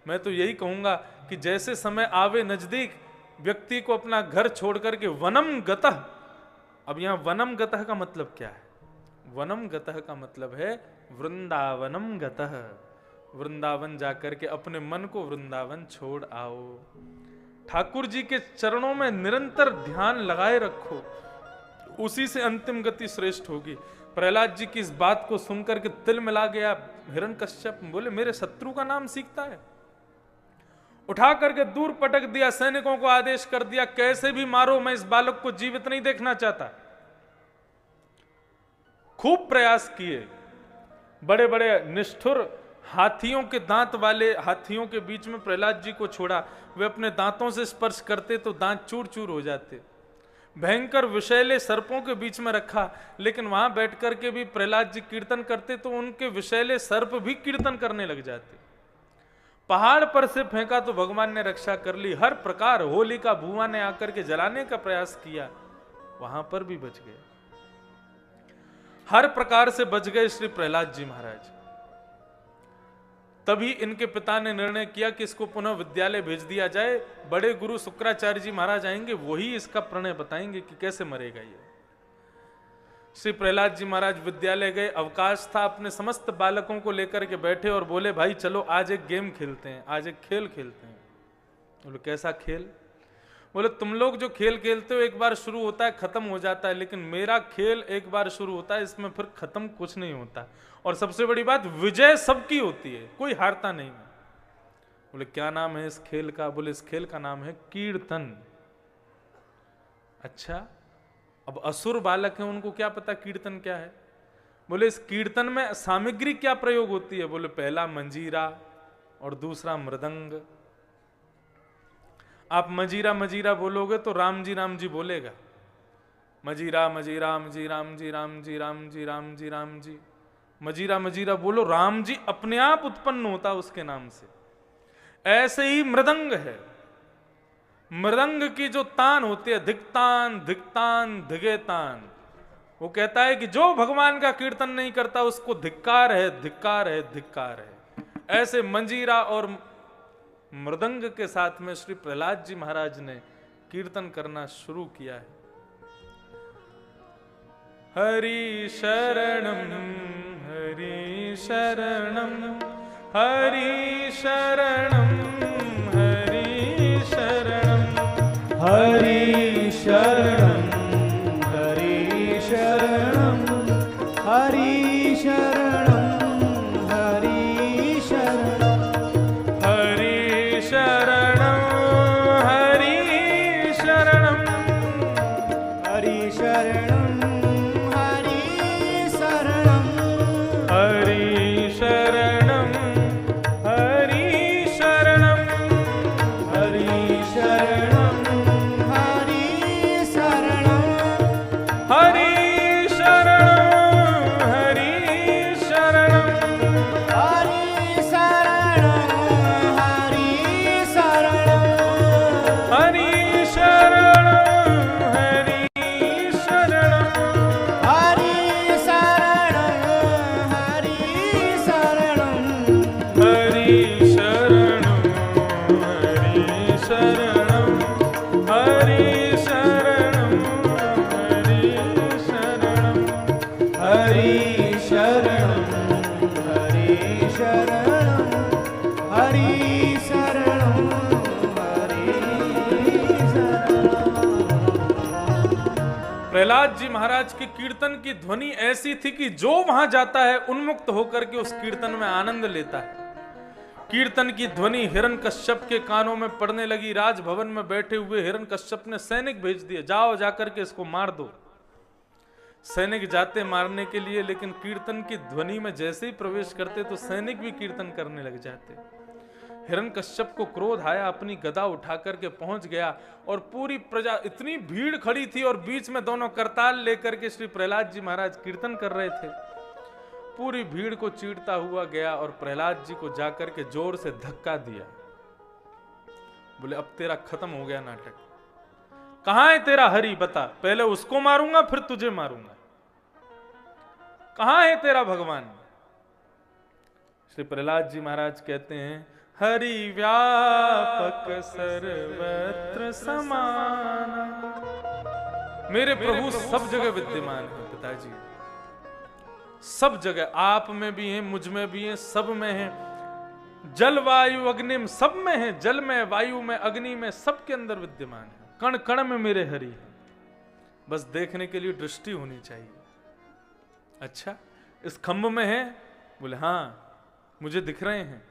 मैं तो यही कहूंगा कि जैसे समय आवे नजदीक, व्यक्ति को अपना घर छोड़ करके वनम गतः। अब यहां वनम गतः का मतलब क्या है? वनम गतः का मतलब है वृंदावनम गतः। वृंदावन जाकर के अपने मन को वृंदावन छोड़ आओ। ठाकुर जी के चरणों में निरंतर ध्यान लगाए रखो, उसी से अंतिम गति श्रेष्ठ होगी। प्रहलाद जी की इस बात को सुनकर के तिल मिला गया हिरण्यकश्यप। बोले मेरे शत्रु का नाम सीखता है। उठा करके दूर पटक दिया, सैनिकों को आदेश कर दिया, कैसे भी मारो, मैं इस बालक को जीवित नहीं देखना चाहता। खूब प्रयास किए। बड़े बड़े निष्ठुर हाथियों के दांत वाले हाथियों के बीच में प्रहलाद जी को छोड़ा। वे अपने दांतों से स्पर्श करते तो दांत चूर चूर हो जाते। भयंकर विषैले सर्पों के बीच में रखा, लेकिन वहां बैठ करके भी प्रहलाद जी कीर्तन करते तो उनके विषैले सर्प भी कीर्तन करने लग जाते। पहाड़ पर से फेंका तो भगवान ने रक्षा कर ली। हर प्रकार होलिका भुआ ने आकर के जलाने का प्रयास किया, वहां पर भी बच गए। हर प्रकार से बच गए श्री प्रहलाद जी महाराज। तभी इनके पिता ने निर्णय किया कि इसको पुनः विद्यालय भेज दिया जाए। बड़े गुरु शुक्राचार्य जी महाराज आएंगे, वही इसका प्रणय बताएंगे कि कैसे मरेगा ये। श्री प्रहलाद जी महाराज विद्यालय गए। अवकाश था, अपने समस्त बालकों को लेकर के बैठे और बोले भाई चलो आज एक गेम खेलते हैं, आज एक खेल खेलते हैं। बोले कैसा खेल? बोले तुम लोग जो खेल खेलते हो एक बार शुरू होता है खत्म हो जाता है, लेकिन मेरा खेल एक बार शुरू होता है, इसमें फिर खत्म कुछ नहीं होता। और सबसे बड़ी बात, विजय सबकी होती है, कोई हारता नहीं है। बोले क्या नाम है इस खेल का? बोले इस खेल का नाम है कीर्तन। अच्छा, अब असुर बालक हैं, उनको क्या पता कीर्तन क्या है। बोले इस कीर्तन में सामग्री क्या प्रयोग होती है? बोले पहला मंजीरा और दूसरा मृदंग। आप मजीरा मजीरा बोलोगे तो राम जी बोलेगा। मजीरा मजीरा मजी राम जी राम जी राम जी राम जी राम जी। मजीरा मजीरा बोलो, राम जी अपने आप उत्पन्न होता उसके नाम से। ऐसे ही मृदंग है। मृदंग की जो तान होती है, धिक्तान धिक्तान धिगेतान, वो कहता है कि जो भगवान का कीर्तन नहीं करता उसको धिक्कार है, धिक्कार है, धिक्कार है। ऐसे मंजीरा और मृदंग के साथ में श्री प्रहलाद जी महाराज ने कीर्तन करना शुरू किया है। हरि शरणम हरि शरणम हरि शरणम हरि शरणम हरि शरणं हरि शरणं हरि शरणं हरि शरणं हरि शरणम हरि शरणम हरि शरणं हरि शरणं हरि शरणम हरि शरणम हरि शरणं हरि शरणं हरि शरणं हरि शरणं हरि शरणं हरि शरणं हरि शरणं हरि शरणं। प्रहलाद जी महाराज के कीर्तन की ध्वनि ऐसी थी कि जो वहां जाता है उन्मुक्त होकर के उस कीर्तन में आनंद लेता है। कीर्तन की ध्वनि हिरण्यकश्यप के कानों में पड़ने लगी। राजभवन में बैठे हुए हिरण्यकश्यप ने सैनिक भेज दिए, जाओ जाकर के इसको मार दो। सैनिक जाते मारने के लिए, लेकिन कीर्तन की ध्वनि में जैसे ही प्रवेश करते तो सैनिक भी कीर्तन करने लग जाते। हिरण्यकश्यप को क्रोध आया, अपनी गदा उठा करके पहुंच गया और पूरी प्रजा, इतनी भीड़ खड़ी थी और बीच में दोनों करताल लेकर के श्री प्रहलाद जी महाराज कीर्तन कर रहे थे। पूरी भीड़ को चीरता हुआ गया और प्रहलाद जी को जाकर के जोर से धक्का दिया। बोले अब तेरा खत्म हो गया नाटक, कहां है तेरा हरि बता, पहले उसको मारूंगा फिर तुझे मारूंगा, कहां है तेरा भगवान। श्री प्रहलाद जी महाराज कहते हैं हरि व्यापक सर्वत्र समान। मेरे प्रभु सब जगह विद्यमान है पिताजी, सब जगह, आप में भी हैं, मुझ में भी हैं, सब में हैं। जल वायु अग्नि में सब में है, जल में, वायु में, अग्नि में, सबके अंदर विद्यमान है। कण कण में मेरे हरि है, बस देखने के लिए दृष्टि होनी चाहिए। अच्छा इस खंभ में है, बोले हाँ मुझे दिख रहे हैं।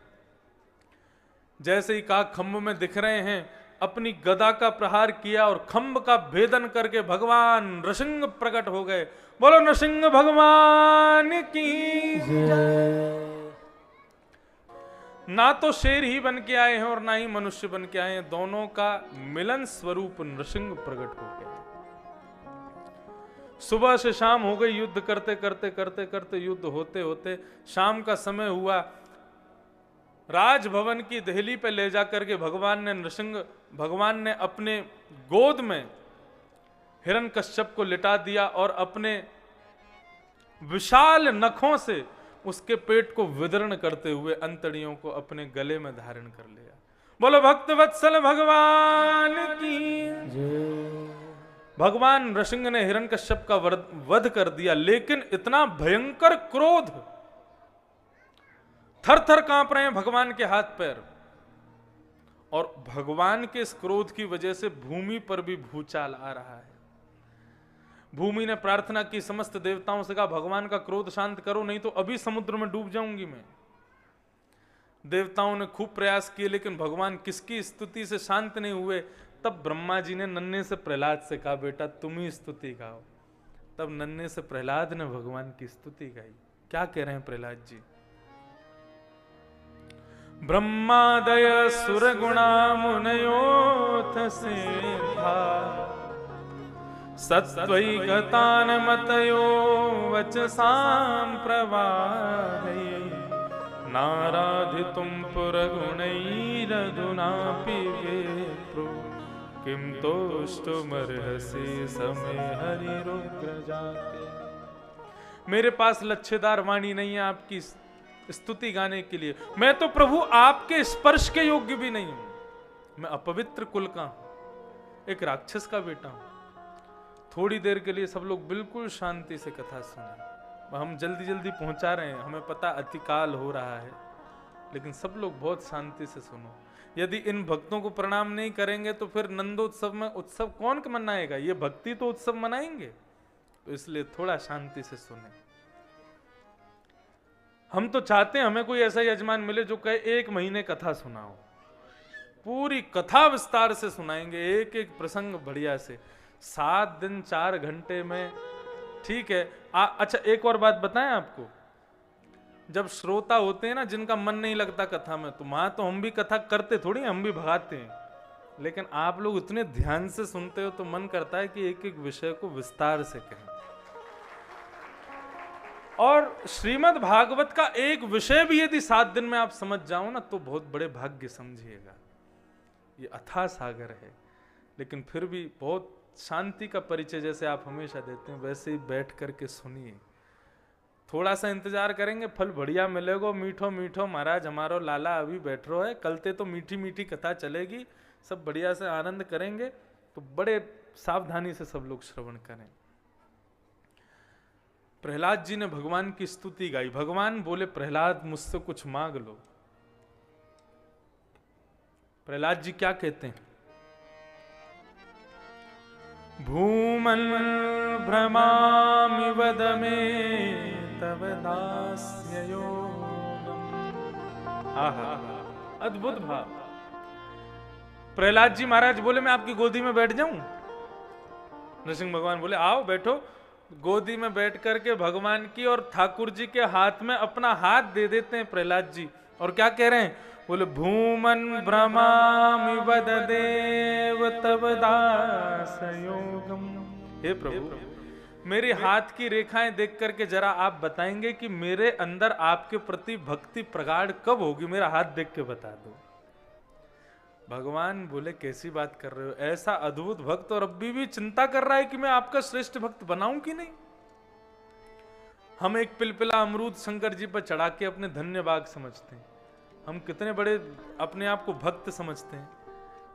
जैसे ही कहा खंभ में दिख रहे हैं, अपनी गदा का प्रहार किया और खंभ का भेदन करके भगवान नृसिंह प्रकट हो गए। बोलो नृसिंह भगवान की जय। ना तो शेर ही बन के आए हैं और ना ही मनुष्य बन के आए हैं, दोनों का मिलन स्वरूप नृसिंह प्रकट हो गया। सुबह से शाम हो गई, युद्ध करते करते करते करते युद्ध होते होते शाम का समय हुआ। राजभवन की दहली पे ले जाकर के भगवान ने अपने गोद में हिरण्यकश्यप को लिटा दिया और अपने विशाल नखों से उसके पेट को विदर्ण करते हुए अंतड़ियों को अपने गले में धारण कर लिया। बोलो भक्त वत्सल भगवान की जय। भगवान नृसिंह ने हिरण्यकश्यप का वध कर दिया, लेकिन इतना भयंकर क्रोध, थर थर कांप रहे हैं भगवान के हाथ पैर, और भगवान के इस क्रोध की वजह से भूमि पर भी भूचाल आ रहा है। भूमि ने प्रार्थना की समस्त देवताओं से, कहा भगवान का क्रोध शांत करो, नहीं तो अभी समुद्र में डूब जाऊंगी मैं। देवताओं ने खूब प्रयास किए, लेकिन भगवान किसकी स्तुति से शांत नहीं हुए। तब ब्रह्मा जी ने नन्हे से प्रहलाद से कहा बेटा तुम ही स्तुति गाओ। तब नन्हे से प्रहलाद ने भगवान की स्तुति गाई। क्या कह रहे हैं प्रहलाद जी? ब्रह्मादय सुरगुणा मुनयोथ सिद्धा सत्त्वैकतान मतयो वचसां प्रवाहै नाराधितुं पुरगुणैरधुनापि विप्रो किं तोष्टुमर्हसि समे हरिरुग्र जाते। मेरे पास लच्छेदार वाणी नहीं है आपकी स्तुति गाने के लिए। मैं तो प्रभु आपके स्पर्श के योग्य भी नहीं हूं। मैं अपवित्र कुल का हूं, एक राक्षस का बेटा हूं। थोड़ी देर के लिए सब लोग बिल्कुल शांति से कथा सुने। हम जल्दी जल्दी पहुंचा रहे हैं, हमें पता अतिकाल हो रहा है, लेकिन सब लोग बहुत शांति से सुनो। यदि इन भक्तों को प्रणाम नहीं करेंगे तो फिर नंदोत्सव में उत्सव कौन मनाएगा? ये भक्ति तो उत्सव मनाएंगे, तो इसलिए थोड़ा शांति से सुने। हम तो चाहते हैं हमें कोई ऐसा यजमान मिले जो कहे 1 महीने कथा सुनाओ, पूरी कथा विस्तार से सुनाएंगे, एक एक प्रसंग बढ़िया से। 7 दिन 4 घंटे में ठीक है। अच्छा एक और बात बताएं आपको, जब श्रोता होते हैं ना जिनका मन नहीं लगता कथा में, तो वहां तो हम भी कथा करते थोड़ी, हम भी भगाते हैं, लेकिन आप लोग इतने ध्यान से सुनते हो तो मन करता है कि एक एक विषय को विस्तार से कहें। और श्रीमद् भागवत का एक विषय भी यदि 7 दिन में आप समझ जाओ ना तो बहुत बड़े भाग्य समझिएगा। ये अथाह सागर है, लेकिन फिर भी बहुत शांति का परिचय जैसे आप हमेशा देते हैं वैसे ही बैठ करके सुनिए। थोड़ा सा इंतजार करेंगे, फल बढ़िया मिलेगा, मीठो मीठो महाराज हमारो लाला अभी बैठ रहो है, कलते तो मीठी मीठी कथा चलेगी, सब बढ़िया से आनंद करेंगे। तो बड़े सावधानी से सब लोग श्रवण करें। प्रहलाद जी ने भगवान की स्तुति गाई। भगवान बोले प्रहलाद मुझसे कुछ मांग लो। प्रहलाद जी क्या कहते हैं? भूमन भ्रमामि वद मे तव दास्य योगम। आहा, अद्भुत भाव। प्रहलाद जी महाराज बोले मैं आपकी गोदी में बैठ जाऊं? नरसिंह भगवान बोले आओ बैठो। गोदी में बैठ करके भगवान की और ठाकुर जी के हाथ में अपना हाथ दे देते हैं प्रहलाद जी, और क्या कह रहे हैं? बोले भूमन भ्रमामि वद देव तव दास योगम। हे प्रभु, मेरे हाथ की रेखाएं देख करके जरा आप बताएंगे कि मेरे अंदर आपके प्रति भक्ति प्रगाढ़ कब होगी? मेरा हाथ देख के बता दो। भगवान बोले कैसी बात कर रहे हो, ऐसा अद्भुत भक्त और अभी भी चिंता कर रहा है कि मैं आपका श्रेष्ठ भक्त बनाऊं कि नहीं। हम एक पिलपिला अमरूद शंकर जी पर चढ़ा के अपने धन्य भाग समझते हैं, हम कितने बड़े अपने आप को भक्त समझते हैं।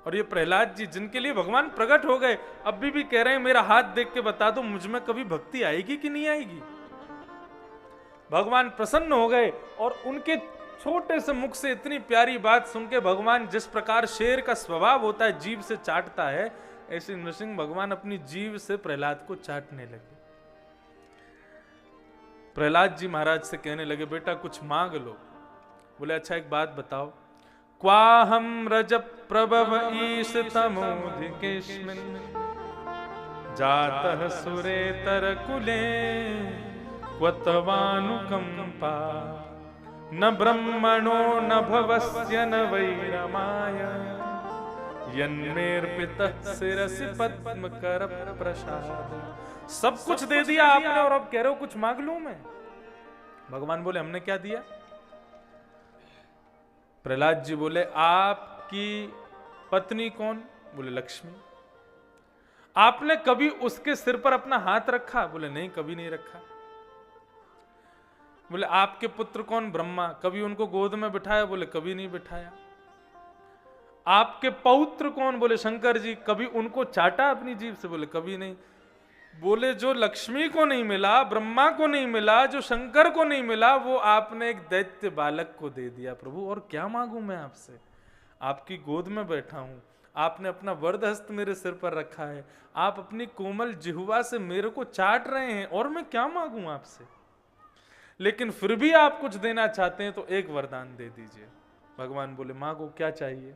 और ये प्रहलाद जी जिनके लिए भगवान प्रकट हो गए, अभी भी कह रहे हैं मेरा हाथ देख के बता दो मुझ में कभी भक्ति आएगी कि नहीं आएगी। भगवान प्रसन्न हो गए और उनके छोटे से मुख से इतनी प्यारी बात सुन के भगवान, जिस प्रकार शेर का स्वभाव होता है जीभ से चाटता है, ऐसे नृसिंह भगवान अपनी जीभ से प्रहलाद को चाटने लगे। प्रहलाद जी महाराज से कहने लगे बेटा कुछ मांग लो। बोले अच्छा एक बात बताओ, क्वाहम रज प्रभव ईश तमोधिकेस्मिन् जातः सुरेतर कुले क्वतवानुकंपा न ब्रह्मणो न भवस्य न वैरमाय यन्मेर्पितः शिरसि पद्म कर प्रसाद। सब कुछ दे दिया आपने और अब कह रहे हो कुछ मांग लूं मैं? भगवान बोले हमने क्या दिया? प्रहलाद जी बोले आपकी पत्नी कौन? बोले लक्ष्मी। आपने कभी उसके सिर पर अपना हाथ रखा? बोले नहीं कभी नहीं रखा। बोले आपके पुत्र कौन? ब्रह्मा। कभी उनको गोद में बिठाया? बोले कभी नहीं बिठाया। आपके पौत्र कौन? बोले शंकर जी। कभी उनको चाटा अपनी जीभ से? बोले कभी नहीं। बोले जो लक्ष्मी को नहीं मिला, ब्रह्मा को नहीं मिला, जो शंकर को नहीं मिला, वो आपने एक दैत्य बालक को दे दिया। प्रभु और क्या मांगू मैं आपसे? आपकी गोद में बैठा हूं, आपने अपना वरद हस्त मेरे सिर पर रखा है, आप अपनी कोमल जिह्वा से मेरे को चाट रहे हैं, और मैं क्या मांगू आपसे? लेकिन फिर भी आप कुछ देना चाहते हैं तो एक वरदान दे दीजिए। भगवान बोले मांगो, क्या चाहिए?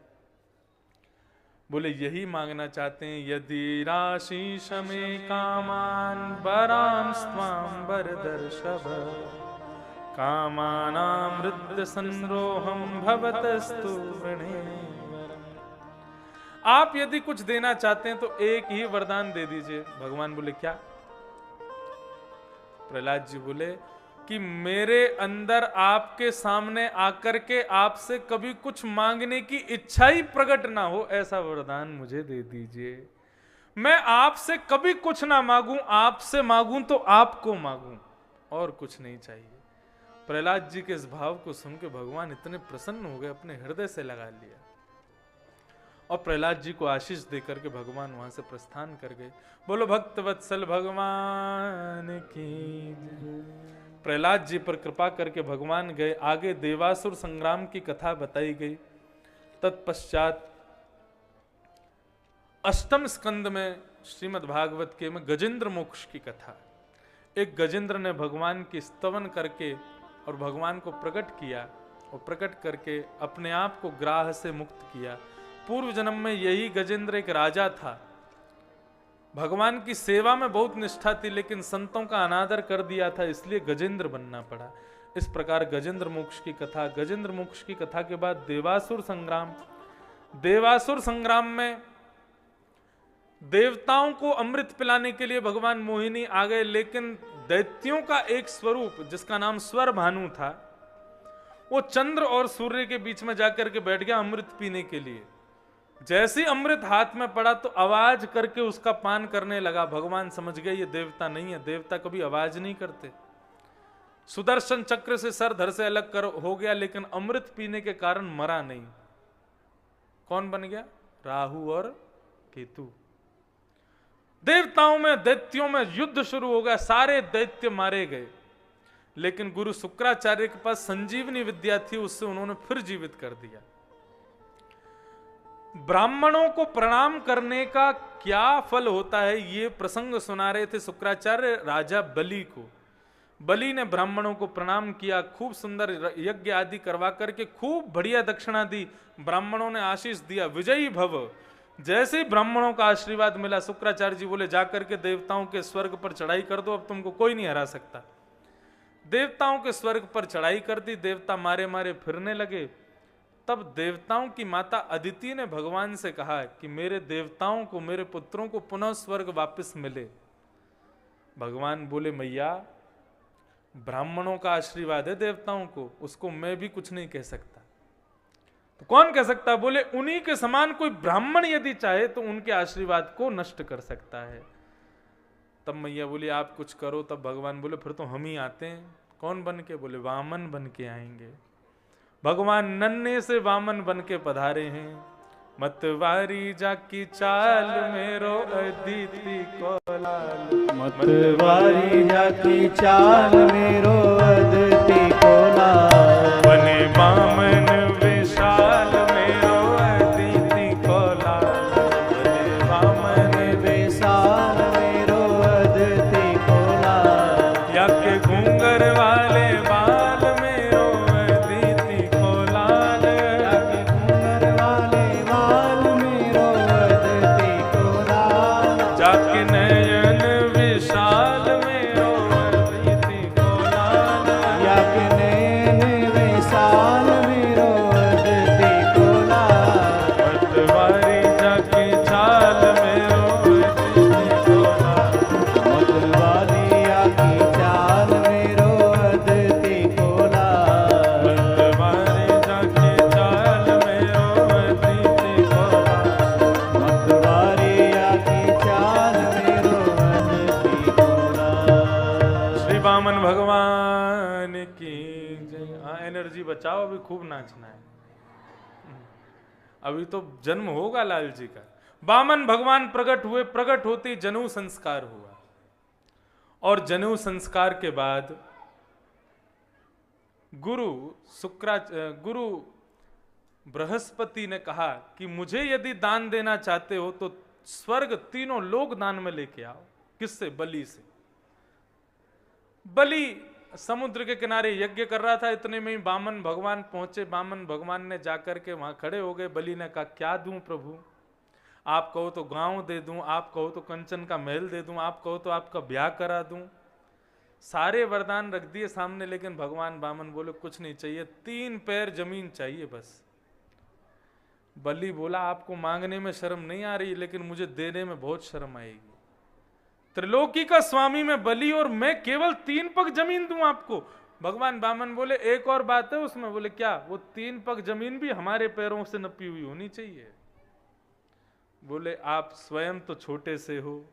बोले यही मांगना चाहते हैं, यदि राशि शमे कामान वरान स्वाम वरदर्शभ कामानामृत संरोहम भवतस्तु वृणे। आप यदि कुछ देना चाहते हैं तो एक ही वरदान दे दीजिए। भगवान बोले क्या? प्रहलाद जी बोले कि मेरे अंदर आपके सामने आकर के आपसे कभी कुछ मांगने की इच्छा ही प्रकट ना हो, ऐसा वरदान मुझे दे दीजिए। मैं आपसे कभी कुछ ना मांगूं, आपसे मांगूं तो आपको मांगूं, और कुछ नहीं चाहिए। प्रहलाद जी के इस भाव को सुन के भगवान इतने प्रसन्न हो गए, अपने हृदय से लगा लिया और प्रहलाद जी को आशीष देकर के भगवान वहां से प्रस्थान कर गए। बोलो भक्त वत्सल भगवान की। प्रहलाद जी पर कृपा करके भगवान गए। आगे देवासुर संग्राम की कथा बताई गई। तत्पश्चात अष्टम स्कंद में श्रीमद् भागवत के में गजेंद्र मोक्ष की कथा। एक गजेंद्र ने भगवान की स्तवन करके और भगवान को प्रकट किया, और प्रकट करके अपने आप को ग्राह से मुक्त किया। पूर्व जन्म में यही गजेंद्र एक राजा था, भगवान की सेवा में बहुत निष्ठा थी, लेकिन संतों का अनादर कर दिया था, इसलिए गजेंद्र बनना पड़ा। इस प्रकार गजेंद्र मोक्ष की कथा। गजेंद्र मोक्ष की कथा के बाद देवासुर संग्राम। देवासुर संग्राम में देवताओं को अमृत पिलाने के लिए भगवान मोहिनी आ गए, लेकिन दैत्यों का एक स्वरूप जिसका नाम स्वर भानु था, वो चंद्र और सूर्य के बीच में जाकर के बैठ गया अमृत पीने के लिए। जैसे ही अमृत हाथ में पड़ा तो आवाज करके उसका पान करने लगा। भगवान समझ गए ये देवता नहीं है, देवता कभी आवाज नहीं करते। सुदर्शन चक्र से सर धड़ से अलग कर हो गया, लेकिन अमृत पीने के कारण मरा नहीं। कौन बन गया? राहु और केतु। देवताओं में, दैत्यों में युद्ध शुरू हो गया, सारे दैत्य मारे गए, लेकिन गुरु शुक्राचार्य के पास संजीवनी विद्या थी, उससे उन्होंने फिर जीवित कर दिया। ब्राह्मणों को प्रणाम करने का क्या फल होता है, ये प्रसंग सुना रहे थे शुक्राचार्य राजा बलि को। बलि ने ब्राह्मणों को प्रणाम किया, खूब सुंदर यज्ञ आदि करवा करके खूब बढ़िया दक्षिणा दी, ब्राह्मणों ने आशीष दिया, विजयी भव। जैसे ही ब्राह्मणों का आशीर्वाद मिला, शुक्राचार्य जी बोले जाकर के देवताओं के स्वर्ग पर चढ़ाई कर दो, अब तुमको कोई नहीं हरा सकता। देवताओं के स्वर्ग पर चढ़ाई कर दी, देवता मारे मारे फिरने लगे। तब देवताओं की माता अदिति ने भगवान से कहा कि मेरे देवताओं को, मेरे पुत्रों को पुनः स्वर्ग वापस मिले। भगवान बोले मैया, ब्राह्मणों का आशीर्वाद है देवताओं को, उसको मैं भी कुछ नहीं कह सकता। तो कौन कह सकता? बोले उन्हीं के समान कोई ब्राह्मण यदि चाहे तो उनके आशीर्वाद को नष्ट कर सकता है। तब मैया बोली आप कुछ करो। तब भगवान बोले फिर तो हम ही आते हैं। कौन बन के? बोले वामन बन के आएंगे। भगवान नन्हे से वामन बन के पधारे हैं। मतवारी जाकी चाल मेरो अदिति को लाल, मतवारी जाकी चाल मेरो अदिति को लाल, बने वामन विशाल मेरो अदिति को लाल, बने वामन विशाल मेरो अदिति को लाल, या के घूंगर वाले बाल मेरो अदिति को लाल, या के घूंघर वाले बाल मेरो अदिति को लाल, जाके नयन विशाल मेरो अदिति को लाल, या के नयन विशाल मेरो अदिति को लाल, मतवारी जाके चाल मेरो अदिति को लाल, मतवारी जाकी चाल मेरो अदिति को लाल, मतवारी जाके चाल मेरो अदिति को लाल, मतवारी जाकी चाल मेरो अदिति को लाल। श्री वामन भगवान की जय। हाँ, एनर्जी बचाओ, अभी खूब नाचना है, अभी तो जन्म होगा लाल जी का। वामन भगवान प्रकट हुए, प्रकट होते ही जनेऊ संस्कार हुआ, और जनेऊ संस्कार के बाद गुरु बृहस्पति ने कहा कि मुझे यदि दान देना चाहते हो तो स्वर्ग तीनों लोग दान में लेके आओ। किससे? बलि से। बलि समुद्र के किनारे यज्ञ कर रहा था, इतने में ही वामन भगवान पहुंचे। वामन भगवान ने जाकर के वहां खड़े हो गए। बलि ने कहा क्या दूं प्रभु? आप कहो तो गांव दे दूं, आप कहो तो कंचन का महल दे दूं, आप कहो तो आपका ब्याह करा दूं। सारे वरदान रख दिए सामने, लेकिन भगवान वामन बोले कुछ नहीं चाहिए, 3 पैर जमीन चाहिए बस। बलि बोला आपको मांगने में शर्म नहीं आ रही, लेकिन मुझे देने में बहुत शर्म आएगी। त्रिलोकी का स्वामी मैं बलि, और मैं केवल 3 पग जमीन दूं आपको। भगवान वामन बोले एक और बात है उसमें। बोले क्या? वो 3 पग जमीन भी हमारे पैरों से नपी हुई होनी चाहिए। बोले आप स्वयं तो छोटे से हो,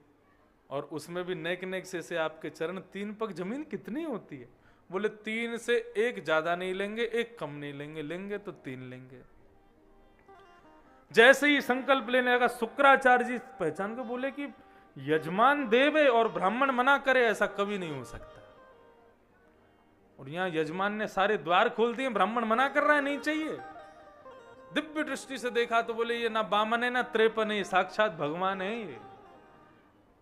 और उसमें भी नेक नेक से आपके चरण, 3 पग जमीन कितनी होती है? बोले 3 से 1 ज्यादा नहीं लेंगे, 1 कम नहीं लेंगे, लेंगे तो 3 लेंगे। जैसे ही संकल्प लेने लगा, शुक्राचार्य जी पहचान को बोले कि यजमान देवे और ब्राह्मण मना करे, ऐसा कभी नहीं हो सकता। और यहां यजमान ने सारे द्वार खोल दिए, ब्राह्मण मना कर रहा है नहीं चाहिए। दिव्य दृष्टि से देखा तो बोले ये ना बामन है ना त्रेपन है, साक्षात भगवान है ये।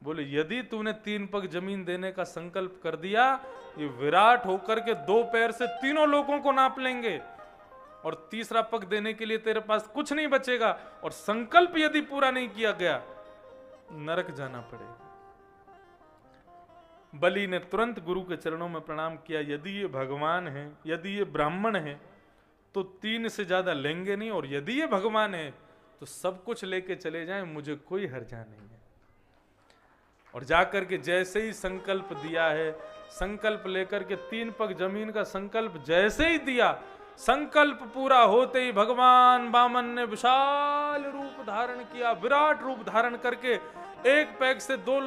बोले यदि तूने 3 पग जमीन देने का संकल्प कर दिया, ये विराट होकर के 2 पैर से तीनों लोगों को नाप लेंगे, और तीसरा पग देने के लिए तेरे पास कुछ नहीं बचेगा, और संकल्प यदि पूरा नहीं किया गया नरक जाना पड़ेगा। बलि ने तुरंत गुरु के चरणों में प्रणाम किया। यदि ये भगवान है, यदि ये ब्राह्मण है तो 3 से ज्यादा लेंगे नहीं, और यदि ये भगवान है तो सब कुछ लेके चले जाएं, मुझे कोई हर्जा नहीं है। और जाकर के जैसे ही संकल्प दिया है, संकल्प लेकर के 3 पग जमीन का संकल्प जैसे ही दिया, संकल्प पूरा होते ही भगवान वामन ने विशाल रूप धारण किया। विराट रूप धारण करके एक पैर से दो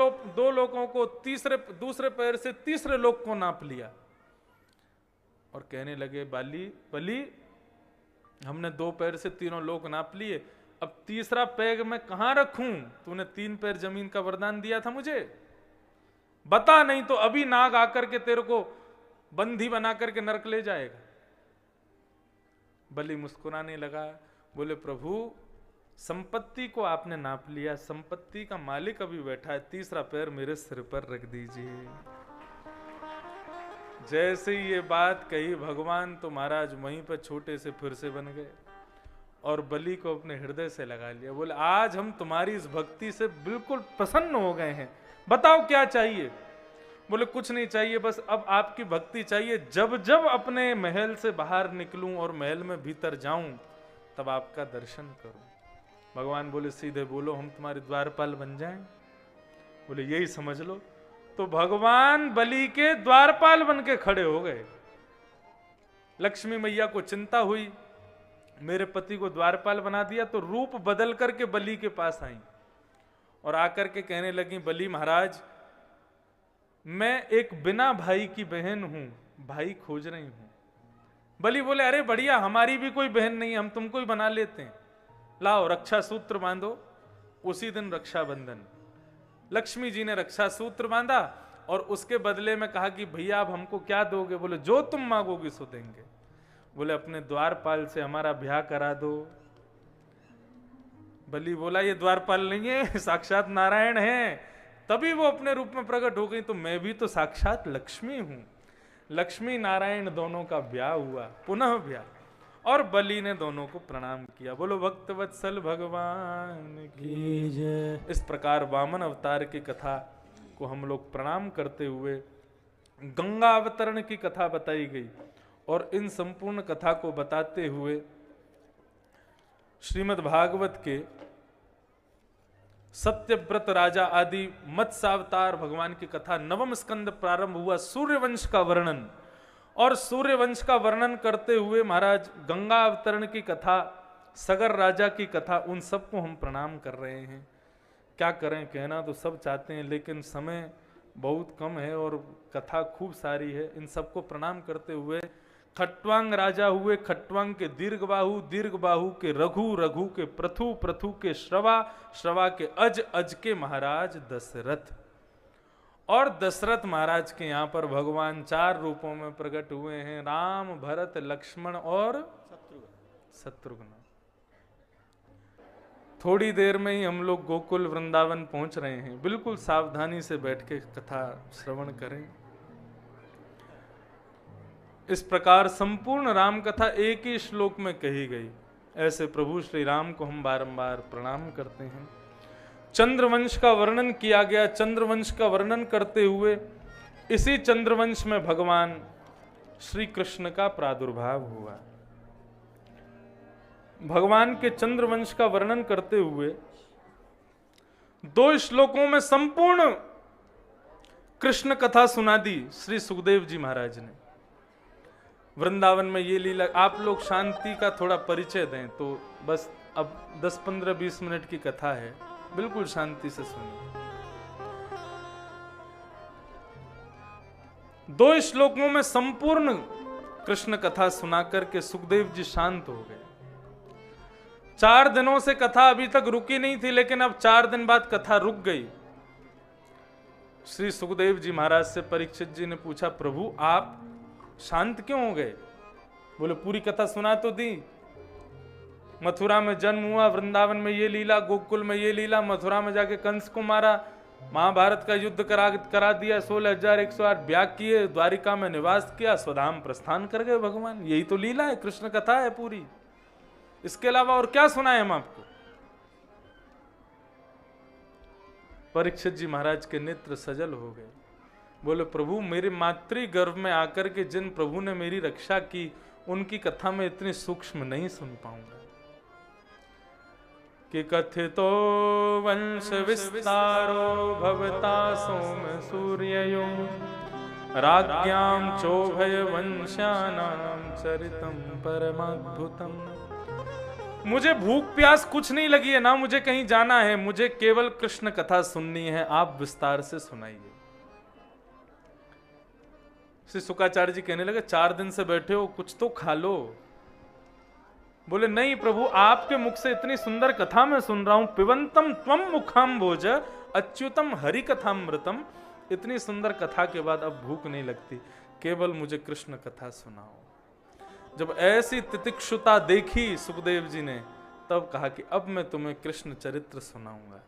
लोगों को, दूसरे पैर से तीसरे लोग को नाप लिया। और कहने लगे, बलि हमने 2 पैर से तीनों लोक नाप लिए, अब तीसरा पैर मैं कहां रखूं? तूने 3 पैर जमीन का वरदान दिया था मुझे, बता, नहीं तो अभी नाग आकर के तेरे को बंदी बना करके नरक ले जाएगा। बलि मुस्कुराने लगा, बोले प्रभु संपत्ति को आपने नाप लिया, संपत्ति का मालिक अभी बैठा है, तीसरा पैर मेरे सिर पर रख दीजिए। जैसे ही ये बात कही भगवान तो महाराज वहीं पर छोटे से फिर से बन गए और बलि को अपने हृदय से लगा लिया। बोले आज हम तुम्हारी इस भक्ति से बिल्कुल प्रसन्न हो गए हैं, बताओ क्या चाहिए? बोले कुछ नहीं चाहिए, बस अब आपकी भक्ति चाहिए, जब जब अपने महल से बाहर निकलूं और महल में भीतर जाऊं तब आपका दर्शन करूं। भगवान बोले सीधे बोलो, हम तुम्हारे द्वारपाल बन जाएं? बोले यही समझ लो। तो भगवान बलि के द्वारपाल बन के खड़े हो गए। लक्ष्मी मैया को चिंता हुई, मेरे पति को द्वारपाल बना दिया, तो रूप बदल करके बलि के पास आई और आकर के कहने लगी, बलि महाराज मैं एक बिना भाई की बहन हूं, भाई खोज रही हूं। बलि बोले अरे बढ़िया, हमारी भी कोई बहन नहीं है, हम तुमको ही बना लेते हैं, लाओ रक्षा सूत्र बांधो। उसी दिन रक्षाबंधन, लक्ष्मी जी ने रक्षा सूत्र बांधा और उसके बदले में कहा कि भैया आप हमको क्या दोगे? बोले जो तुम मांगोगे सो देंगे। बोले अपने द्वारपाल से हमारा ब्याह करा दो। बलि बोला ये द्वारपाल नहीं है, साक्षात नारायण है। तभी वो अपने रूप में प्रकट हो गई, तो मैं भी तो साक्षात लक्ष्मी हूं। लक्ष्मी नारायण दोनों का ब्याह हुआ, पुनः ब्याह, और बलि ने दोनों को प्रणाम किया। बोलो भक्त वत्सल भगवान की जय। इस प्रकार वामन अवतार की कथा को हम लोग प्रणाम करते हुए गंगा अवतरण की कथा बताई गई और इन संपूर्ण कथा को बताते हुए श्रीमद् भागवत के सत्यव्रत राजा आदि मत्स्यावतार भगवान की कथा नवम स्कंद प्रारंभ हुआ, सूर्यवंश का वर्णन, और सूर्यवंश का वर्णन करते हुए महाराज गंगा अवतरण की कथा, सगर राजा की कथा, उन सबको हम प्रणाम कर रहे हैं। क्या करें, कहना तो सब चाहते हैं लेकिन समय बहुत कम है और कथा खूब सारी है। इन सबको प्रणाम करते हुए खट्वांग राजा हुए, खट्वांग के दीर्घबाहु, दीर्घबाहु के रघु, रघु के प्रथु, प्रथु के श्रवा, श्रवा के अज, अज के महाराज दशरथ। और दशरथ महाराज के यहाँ पर भगवान 4 रूपों में प्रकट हुए हैं, राम, भरत, लक्ष्मण और शत्रुघ्न। थोड़ी देर में ही हम लोग गोकुल वृंदावन पहुंच रहे हैं, बिल्कुल सावधानी से बैठ के कथा श्रवण करें। इस प्रकार संपूर्ण राम कथा एक ही श्लोक में कही गई। ऐसे प्रभु श्री राम को हम बारंबार प्रणाम करते हैं। चंद्रवंश का वर्णन किया गया। चंद्रवंश का वर्णन करते हुए इसी चंद्रवंश में भगवान श्री कृष्ण का प्रादुर्भाव हुआ। भगवान के चंद्रवंश का वर्णन करते हुए 2 श्लोकों में संपूर्ण कृष्ण कथा सुना दी श्री सुखदेव जी महाराज ने। वृंदावन में ये लीला, आप लोग शांति का थोड़ा परिचय दें तो बस, अब 10, 15, 20 मिनट की कथा है, बिल्कुल शांति से सुनिए। 2 श्लोकों में संपूर्ण कृष्ण कथा सुना करके सुखदेव जी शांत हो गए। 4 दिनों से कथा अभी तक रुकी नहीं थी, लेकिन अब 4 दिन बाद कथा रुक गई। श्री सुखदेव जी महाराज से परीक्षित जी ने पूछा, प्रभु आप शांत क्यों हो गए? बोले पूरी कथा सुना तो दी, मथुरा में जन्म हुआ, वृंदावन में ये लीला, गोकुल में ये लीला, मथुरा में जाके कंस को मारा, महाभारत का युद्ध करा दिया, 16,108 ब्याह किए, द्वारिका में निवास किया, स्वधाम प्रस्थान कर गए भगवान। यही तो लीला है, कृष्ण कथा है पूरी। इसके अलावा और क्या सुनाए हम आपको? परीक्षित जी महाराज के नेत्र सजल हो गए। बोले प्रभु मेरे मातृ गर्भ में आकर के जिन प्रभु ने मेरी रक्षा की, उनकी कथा में इतनी सूक्ष्म नहीं सुन पाऊंगा। कि कथितो वंश विस्तारो भवता सोम सूर्ययो राज्ञां चोभय वंश्यानां चरितम परमाद्भुतम। मुझे भूख प्यास कुछ नहीं लगी है, ना मुझे कहीं जाना है, मुझे केवल कृष्ण कथा सुननी है, आप विस्तार से सुनाइए। श्री शुक्राचार्य जी कहने लगे 4 दिन से बैठे हो, कुछ तो खा लो। बोले नहीं प्रभु, आपके मुख से इतनी सुंदर कथा मैं सुन रहा हूं। पिबंतम त्वम मुखाम भोज अच्युतम हरि कथामृतम। इतनी सुंदर कथा के बाद अब भूख नहीं लगती, केवल मुझे कृष्ण कथा सुनाओ। जब ऐसी तितिक्षुता देखी सुखदेव जी ने, तब कहा कि अब मैं तुम्हें कृष्ण चरित्र सुनाऊंगा।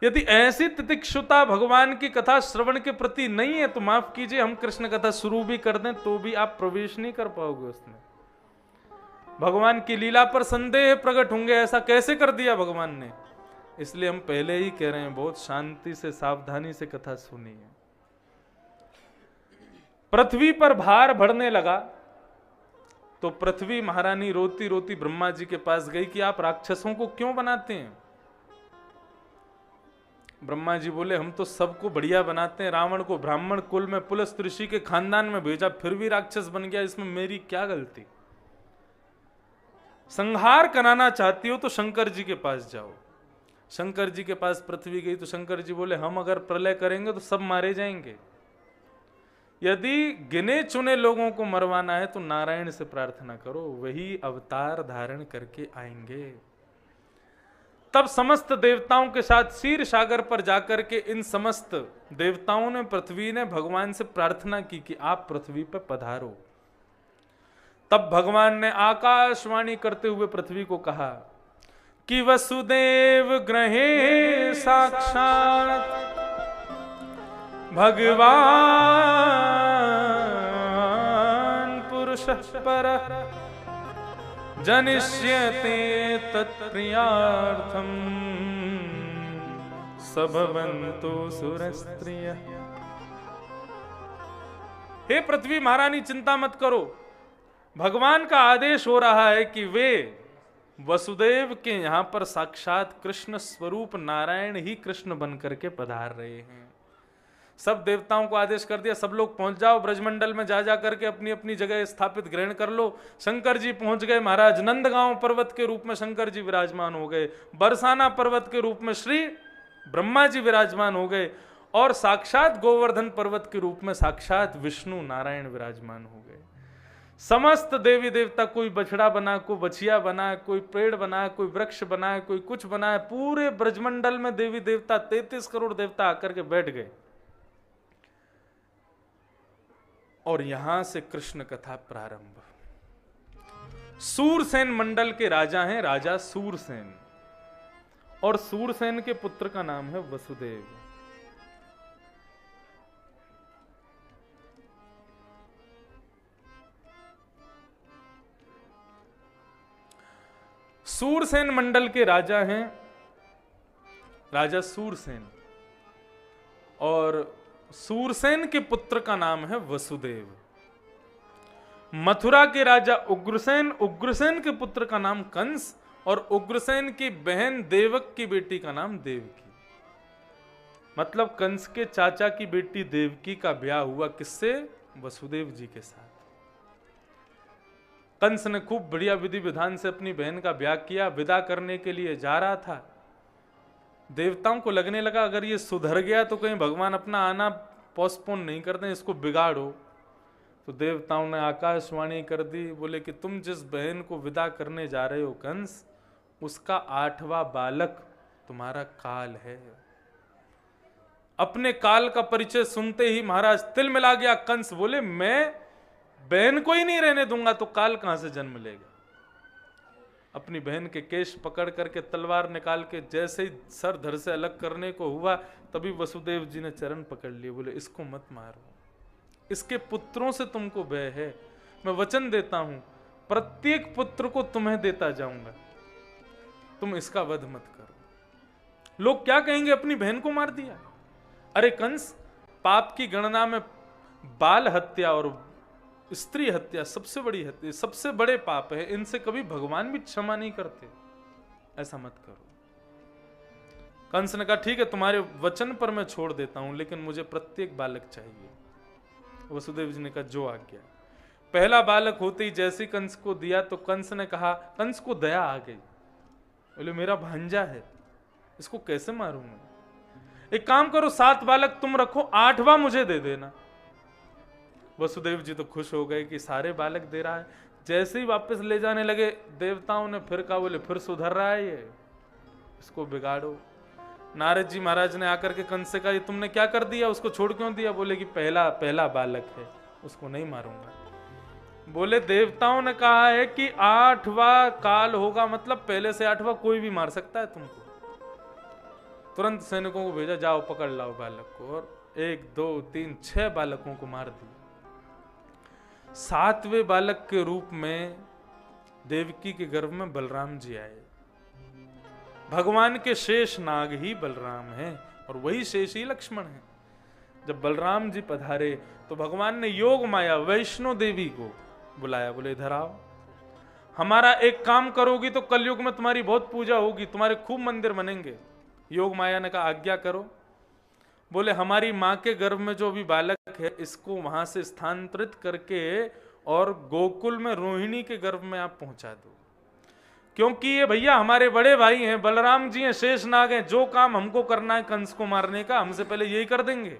यदि ऐसी तितिक्षुता भगवान की कथा श्रवण के प्रति नहीं है तो माफ कीजिए, हम कृष्ण कथा शुरू भी कर दें तो भी आप प्रवेश नहीं कर पाओगे उसमें। भगवान की लीला पर संदेह प्रकट होंगे, ऐसा कैसे कर दिया भगवान ने। इसलिए हम पहले ही कह रहे हैं, बहुत शांति से सावधानी से कथा सुनिए। पृथ्वी पर भार बढ़ने लगा तो पृथ्वी महारानी रोती रोती ब्रह्मा जी के पास गई कि आप राक्षसों को क्यों बनाते हैं। ब्रह्मा जी बोले हम तो सबको बढ़िया बनाते हैं, रावण को ब्राह्मण कुल में पुलस्त ऋषि के खानदान में भेजा, फिर भी राक्षस बन गया, इसमें मेरी क्या गलती। संहार कराना चाहती हो तो शंकर जी के पास जाओ। शंकर जी के पास पृथ्वी गई तो शंकर जी बोले हम अगर प्रलय करेंगे तो सब मारे जाएंगे, यदि गिने चुने लोगों को मरवाना है तो नारायण से प्रार्थना करो, वही अवतार धारण करके आएंगे। तब समस्त देवताओं के साथ क्षीर सागर पर जाकर के इन समस्त देवताओं ने, पृथ्वी ने भगवान से प्रार्थना की कि आप पृथ्वी पर पधारो। तब भगवान ने आकाशवाणी करते हुए पृथ्वी को कहा कि वसुदेव ग्रहे साक्षात भगवान पुरुष पर जनिष्यते तत्प्रियार्थम सबवन्तु सुरस्त्रिय। हे पृथ्वी महारानी, चिंता मत करो, भगवान का आदेश हो रहा है कि वे वसुदेव के यहां पर साक्षात कृष्ण स्वरूप नारायण ही कृष्ण बन करके पधार रहे हैं। सब देवताओं को आदेश कर दिया, सब लोग पहुंच जाओ ब्रजमंडल में, जा करके अपनी अपनी जगह स्थापित ग्रहण कर लो। शंकर जी पहुंच गए महाराज, नंदगांव पर्वत के रूप में शंकर जी विराजमान हो गए, बरसाना पर्वत के रूप में श्री ब्रह्मा जी विराजमान हो गए, और साक्षात गोवर्धन पर्वत के रूप में साक्षात विष्णु नारायण विराजमान हो गए। समस्त देवी देवता, कोई बछड़ा बना, कोई बछिया बना, कोई पेड़ बना, कोई वृक्ष बना, कोई कुछ बना, पूरे ब्रजमंडल में देवी देवता 33 करोड़ देवता आकर के बैठ गए। और यहां से कृष्ण कथा प्रारंभ। सूरसेन मंडल के राजा हैं राजा सूरसेन, और सूरसेन के पुत्र का नाम है वसुदेव। सूरसेन मंडल के राजा हैं राजा सूरसेन, और सूरसेन के पुत्र का नाम है वसुदेव। मथुरा के राजा उग्रसेन, उग्रसेन के पुत्र का नाम कंस, और उग्रसेन की बहन देवक की बेटी का नाम देवकी। मतलब कंस के चाचा की बेटी देवकी का ब्याह हुआ किससे? वसुदेव जी के साथ। कंस ने खूब बढ़िया विधि विधान से अपनी बहन का ब्याह किया। विदा करने के लिए जा रहा था, देवताओं को लगने लगा अगर ये सुधर गया तो कहीं भगवान अपना आना पोस्टपोन नहीं कर दें, इसको बिगाड़ो। तो देवताओं ने आकाशवाणी कर दी, बोले कि तुम जिस बहन को विदा करने जा रहे हो कंस, उसका 8वां बालक तुम्हारा काल है। अपने काल का परिचय सुनते ही महाराज तिल मिला गया। कंस बोले मैं बहन को ही नहीं रहने दूंगा तो काल कहां से जन्म लेगा। अपनी बहन के केश पकड़ करके तलवार निकाल के जैसे ही सर धड़ से अलग करने को हुआ, तभी वसुदेव जी ने चरण पकड़ लिए, बोले इसको मत मारो, इसके पुत्रों से तुमको भय है। मैं वचन देता हूं प्रत्येक पुत्र को तुम्हें देता जाऊंगा, तुम इसका वध मत करो। लोग क्या कहेंगे अपनी बहन को मार दिया। अरे कंस, पाप की गणना में बाल हत्या और स्त्री हत्या सबसे बड़ी हत्या, सबसे बड़े पाप है, इनसे कभी भगवान भी क्षमा नहीं करते, ऐसा मत करो। कंस ने कहा ठीक है तुम्हारे वचन पर मैं छोड़ देता हूं, लेकिन मुझे प्रत्येक बालक चाहिए। वसुदेव जी ने कहा जो आज्ञा। पहला बालक होते ही जैसे कंस को दिया तो कंस ने कहा, कंस को दया आ गई, बोले मेरा भांजा है, इसको कैसे मारूंगा। एक काम करो 7 बालक तुम रखो, 8वां मुझे दे देना। वसुदेव जी तो खुश हो गए कि सारे बालक दे रहा है। जैसे ही वापस ले जाने लगे, देवताओं ने फिर कहा, बोले फिर सुधर रहा है ये, इसको बिगाड़ो। नारद जी महाराज ने आकर के कंस से कहा, ये तुमने क्या कर दिया, उसको छोड़ क्यों दिया? बोले कि पहला पहला बालक है, उसको नहीं मारूंगा। बोले देवताओं ने कहा है कि 8वां काल होगा, मतलब पहले से 8वां कोई भी मार सकता है तुमको। तुरंत सैनिकों को भेजा, जाओ पकड़ लाओ बालक को, और 1 2 3 6 बालकों को मार दिया। 7वें बालक के रूप में देवकी के गर्भ में बलराम जी आए। भगवान के शेष नाग ही बलराम हैं और वही शेष ही लक्ष्मण हैं। जब बलराम जी पधारे तो भगवान ने योग माया वैष्णो देवी को बुलाया, बोले इधर आओ, हमारा एक काम करोगी तो कलयुग में तुम्हारी बहुत पूजा होगी, तुम्हारे खूब मंदिर बनेंगे। योग माया ने कहा आज्ञा करो। बोले हमारी माँ के गर्भ में जो अभी बालक है, इसको वहां से स्थानांतरित करके और गोकुल में रोहिणी के गर्भ में आप पहुंचा दो, क्योंकि ये भैया हमारे बड़े भाई हैं, बलराम जी हैं, शेषनाग हैं, जो काम हमको करना है कंस को मारने का, हमसे पहले यही कर देंगे,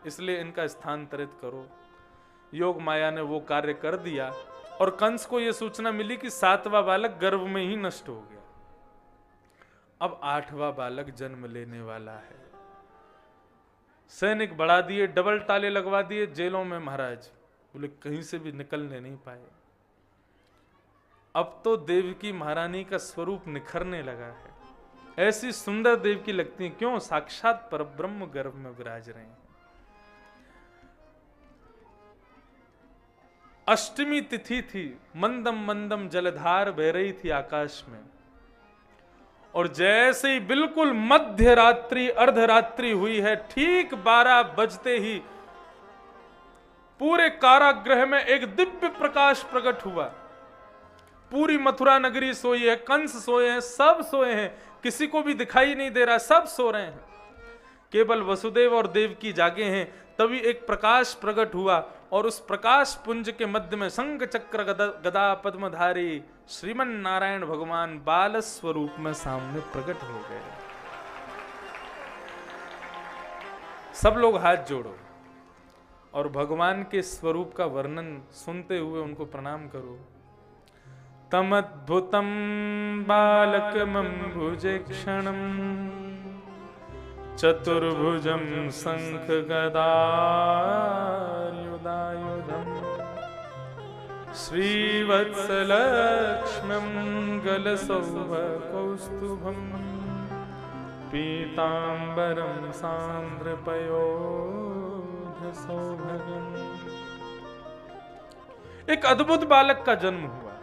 इसलिए इनका स्थानांतरित करो। योग माया ने वो कार्य कर दिया और कंस को यह सूचना मिली कि 7वां बालक गर्भ में ही नष्ट हो गया। अब 8वां बालक जन्म लेने वाला है। सैनिक बढ़ा दिए, डबल ताले लगवा दिए जेलों में महाराज, बोले कहीं से भी निकलने नहीं पाए। अब तो देवकी महारानी का स्वरूप निखरने लगा है, ऐसी सुंदर देवकी लगती है, क्यों? साक्षात परब्रह्म गर्भ में विराज रहे हैं। अष्टमी तिथि थी, मंदम मंदम जलधार बह रही थी आकाश में, और जैसे ही बिल्कुल मध्य रात्रि अर्धरात्रि हुई है, ठीक 12 बजते ही पूरे कारागृह में एक दिव्य प्रकाश प्रकट हुआ। पूरी मथुरा नगरी सोई है, कंस सोए हैं, सब सोए हैं, किसी को भी दिखाई नहीं दे रहा, सब सो रहे हैं, केवल वसुदेव और देवकी जागे हैं। तभी एक प्रकाश प्रकट हुआ और उस प्रकाश पुंज के मध्य में शंख चक्र गदा पद्मधारी श्रीमन नारायण भगवान बाल स्वरूप में सामने प्रकट हो गए। सब लोग हाथ जोड़ो और भगवान के स्वरूप का वर्णन सुनते हुए उनको प्रणाम करो। तमद्भुतम बालकमंभुजे क्षणम चतुर्भुजम शंख गदायुधायुधम श्रीवत्सलक्ष्म्यं गलसौभकौस्तुभं पीतांबरं सांद्रपयोधसौभगम्। एक अद्भुत बालक का जन्म हुआ।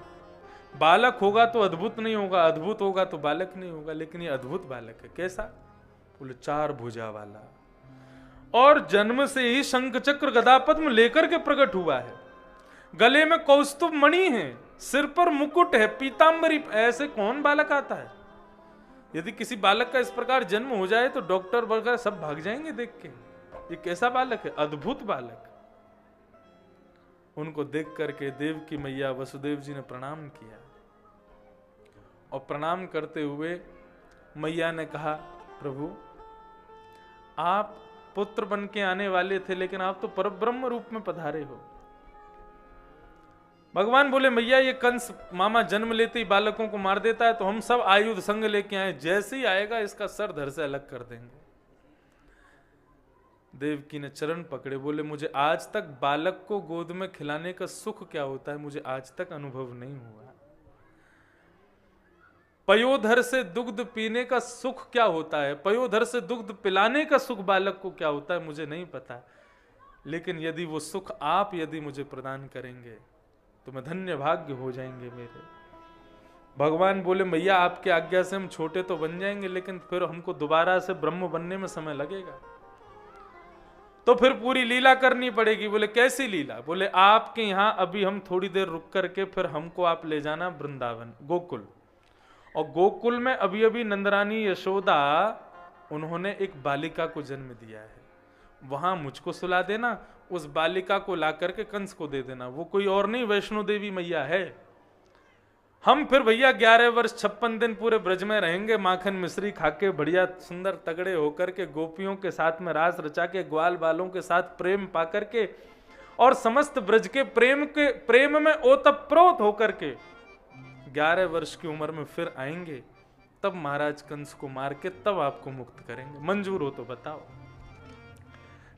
बालक होगा तो अद्भुत नहीं होगा, अद्भुत होगा तो बालक नहीं होगा, लेकिन ये अद्भुत बालक है। कैसा? बोले 4 भुजा वाला, और जन्म से ही शंख चक्र गदा पद्म लेकर के प्रकट हुआ है। गले में कौस्तुभ मणि है, सिर पर मुकुट है, पीतांबरी। ऐसे कौन बालक आता है? यदि किसी बालक का इस प्रकार जन्म हो जाए तो डॉक्टर वगैरह सब भाग जाएंगे देख के, ये कैसा बालक है? अद्भुत बालक। उनको देख करके देवकी मैया वसुदेव जी ने प्रणाम किया, और प्रणाम करते हुए मैया ने कहा, प्रभु आप पुत्र बन के आने वाले थे, लेकिन आप तो परब्रह्म रूप में पधारे हो। भगवान बोले, मैया ये कंस मामा जन्म लेते ही बालकों को मार देता है, तो हम सब आयुध संग लेके आए, जैसे ही आएगा इसका सर धड़ से अलग कर देंगे। देवकी ने चरण पकड़े, बोले मुझे आज तक बालक को गोद में खिलाने का सुख क्या होता है, मुझे आज तक अनुभव नहीं हुआ। पयोधर से दुग्ध पीने का सुख क्या होता है, पयोधर से दुग्ध पिलाने का सुख बालक को क्या होता है, मुझे नहीं पता। लेकिन यदि वो सुख आप यदि मुझे प्रदान करेंगे तो मैं धन्य भाग्य हो जाएंगे मेरे। भगवान बोले, मैया आपके आज्ञा से हम छोटे तो बन जाएंगे, लेकिन फिर हमको दोबारा से ब्रह्म बनने में समय लगेगा, तो फिर पूरी लीला करनी पड़ेगी। बोले कैसी लीला? बोले आपके यहाँ अभी हम थोड़ी देर रुक करके फिर हमको आप ले जाना वृंदावन, गोकुल। और गोकुल में अभी अभी नंदरानी यशोदा उन्होंने एक बालिका को जन्म दिया है, वहां मुझको सुला देना, उस बालिका को ला करके कंस को दे देना। वो कोई और नहीं, वैष्णो देवी मैया है। हम फिर भैया 11 वर्ष 56 दिन पूरे ब्रज में रहेंगे, माखन मिश्री खाके बढ़िया सुंदर तगड़े होकर के, गोपियों के साथ में रास रचा के, ग्वाल बालों के साथ प्रेम पा करके, और समस्त ब्रज के प्रेम में ओतप्रोत होकर के 11 वर्ष की उम्र में फिर आएंगे, तब महाराज कंस को मार के तब आपको मुक्त करेंगे, मंजूर हो तो बताओ।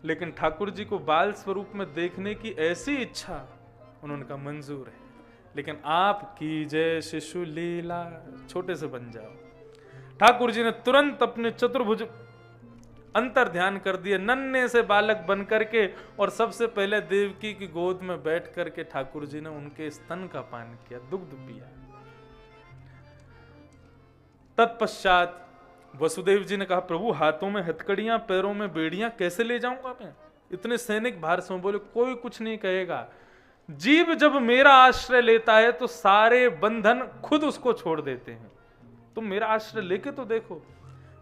लेकिन ठाकुर जी को बाल स्वरूप में देखने की ऐसी इच्छा, उन्होंने कहा मंजूर है, लेकिन आप कीजिए शिशु लीला, छोटे से बन जाओ। ठाकुर जी ने तुरंत अपने चतुर्भुज अंतर ध्यान कर दिए, नन्हे से बालक बन करके, और सबसे पहले देवकी की गोद में बैठ करके ठाकुर जी ने उनके स्तन का पान किया, दुग्ध पिया। तत्पश्चात वसुदेव जी ने कहा, प्रभु हाथों में हथकड़ियां, पैरों में बेड़ियां कैसे ले जाऊंगा मैं? इतने सैनिक भार से। बोले कोई कुछ नहीं कहेगा, जीव जब मेरा आश्रय लेता है तो सारे बंधन खुद उसको छोड़ देते हैं। तुम मेरा आश्रय लेके तो देखो।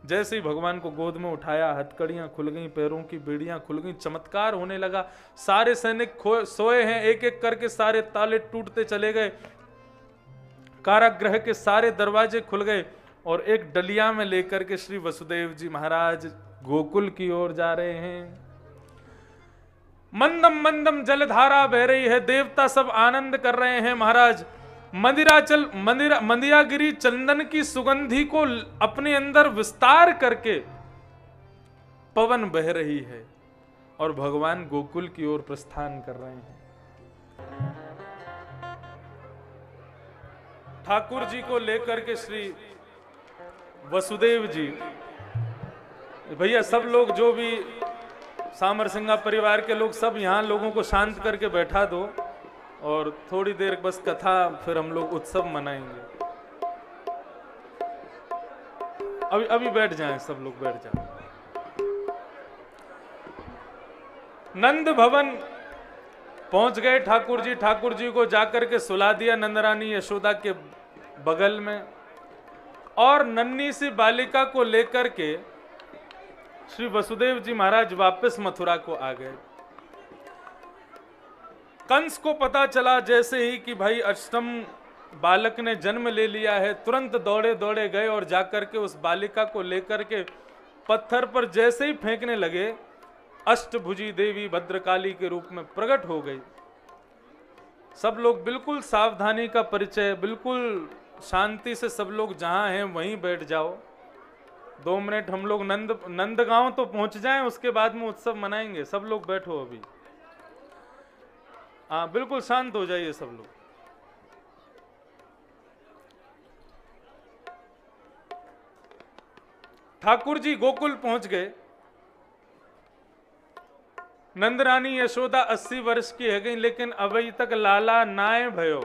जैसे ही भगवान को गोद में उठाया, हथकड़ियां खुल गई, पैरों की बेड़ियां खुल गई, चमत्कार होने लगा। सारे सैनिक सोए हैं, एक एक करके सारे ताले टूटते चले गए, कारागृह के सारे दरवाजे खुल गए, और एक डलिया में लेकर के श्री वसुदेव जी महाराज गोकुल की ओर जा रहे हैं। मंदम मंदम जलधारा बह रही है, देवता सब आनंद कर रहे हैं। महाराज मंदिरागिरी चंदन की सुगंधी को अपने अंदर विस्तार करके पवन बह रही है, और भगवान गोकुल की ओर प्रस्थान कर रहे हैं। ठाकुर जी को लेकर के श्री वसुदेव जी, भैया सब लोग, जो भी सामर सिंगा परिवार के लोग, सब यहाँ लोगों को शांत करके बैठा दो, और थोड़ी देर बस कथा, फिर हम लोग उत्सव मनाएंगे। अभी बैठ जाएं, सब लोग बैठ जाएं। नंद भवन पहुंच गए ठाकुर जी। ठाकुर जी को जाकर के सुला दिया नंदरानी यशोदा के बगल में, और नन्ही सी बालिका को लेकर के श्री वसुदेव जी महाराज वापस मथुरा को आ गए। कंस को पता चला जैसे ही कि भाई अष्टम बालक ने जन्म ले लिया है, तुरंत दौड़े दौड़े गए और जाकर के उस बालिका को लेकर के पत्थर पर जैसे ही फेंकने लगे, अष्टभुजी देवी भद्रकाली के रूप में प्रकट हो गई। सब लोग बिल्कुल सावधानी का परिचय, बिल्कुल शांति से सब लोग जहां हैं वहीं बैठ जाओ। 2 मिनट हम लोग नंदगांव तो पहुंच जाएं, उसके बाद में उत्सव मनाएंगे। सब लोग बैठो अभी, हाँ बिल्कुल शांत हो जाइए सब लोग। ठाकुर जी गोकुल पहुंच गए। नंदरानी यशोदा 80 वर्ष की है गई, लेकिन अभी तक लाला नाय भयो,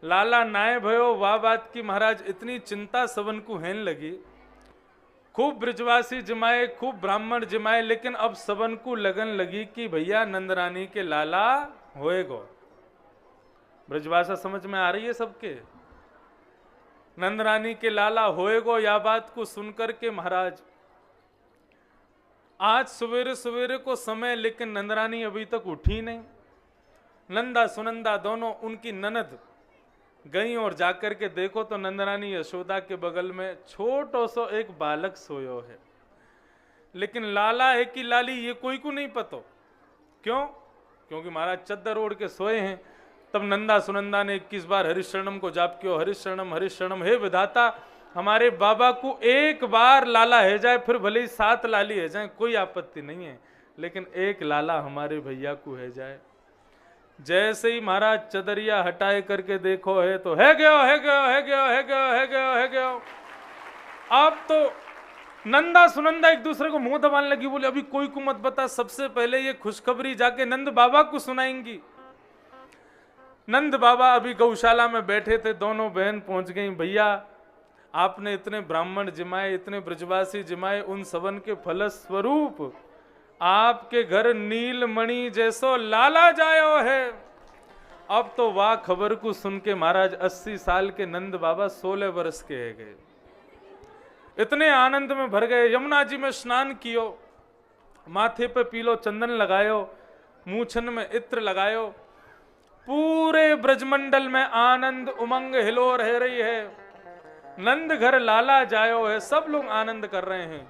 लाला नाय भयो। वाह बात की महाराज, इतनी चिंता सबन को हैन लगी। खूब ब्रजवासी जमाए, खूब ब्राह्मण जमाए, लेकिन अब सबन को लगन लगी कि भैया नंदरानी के लाला होएगो। ब्रजभाषा समझ में आ रही है सबके? नंदरानी के लाला होएगो, या बात को सुनकर के महाराज आज सवेरे सवेरे को समय, लेकिन नंदरानी अभी तक उठी नहीं। नंदा सुनंदा दोनों उनकी ननद गई, और जाकर के देखो तो नंदरानी यशोदा के बगल में छोटो सो एक बालक सोयो है। लेकिन लाला है कि लाली ये कोई को नहीं पतो। क्यों? क्योंकि महाराज चद्दर ओढ़ के सोए हैं। तब नंदा सुनंदा ने 21 बार हरिशरणम को जाप किया, हरिशरणम हरिशरणम। हे विधाता, हमारे बाबा को एक बार लाला है जाए, फिर भले ही 7 लाली है जाए, कोई आपत्ति नहीं है, लेकिन एक लाला हमारे भैया को है जाए। जैसे ही महाराज चदरिया हटाए करके देखो है तो है गयो, है गयो, है गयो, है गयो, है गयो, है गयो। अब तो नंदा सुनंदा एक दूसरे को मुंह दबाने लगी, बोले अभी कोई को मत बता, सबसे पहले ये खुशखबरी जाके नंद बाबा को सुनाएंगी। नंद बाबा अभी गौशाला में बैठे थे, दोनों बहन पहुंच गई। भैया आपने इतने ब्राह्मण जिमाए, इतने ब्रजवासी जिमाए, उन सबन के फलस्वरूप आपके घर नीलमणि जैसो लाला जायो है। अब तो वाह खबर को सुन के महाराज 80 साल के नंद बाबा 16 वर्ष के है गए। इतने आनंद में भर गए। यमुना जी में स्नान कियो, माथे पे पीलो चंदन लगायो, मूछन में इत्र लगायो। पूरे ब्रजमंडल में आनंद उमंग हिलो रह रही है। नंद घर लाला जायो है, सब लोग आनंद कर रहे हैं।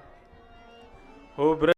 हो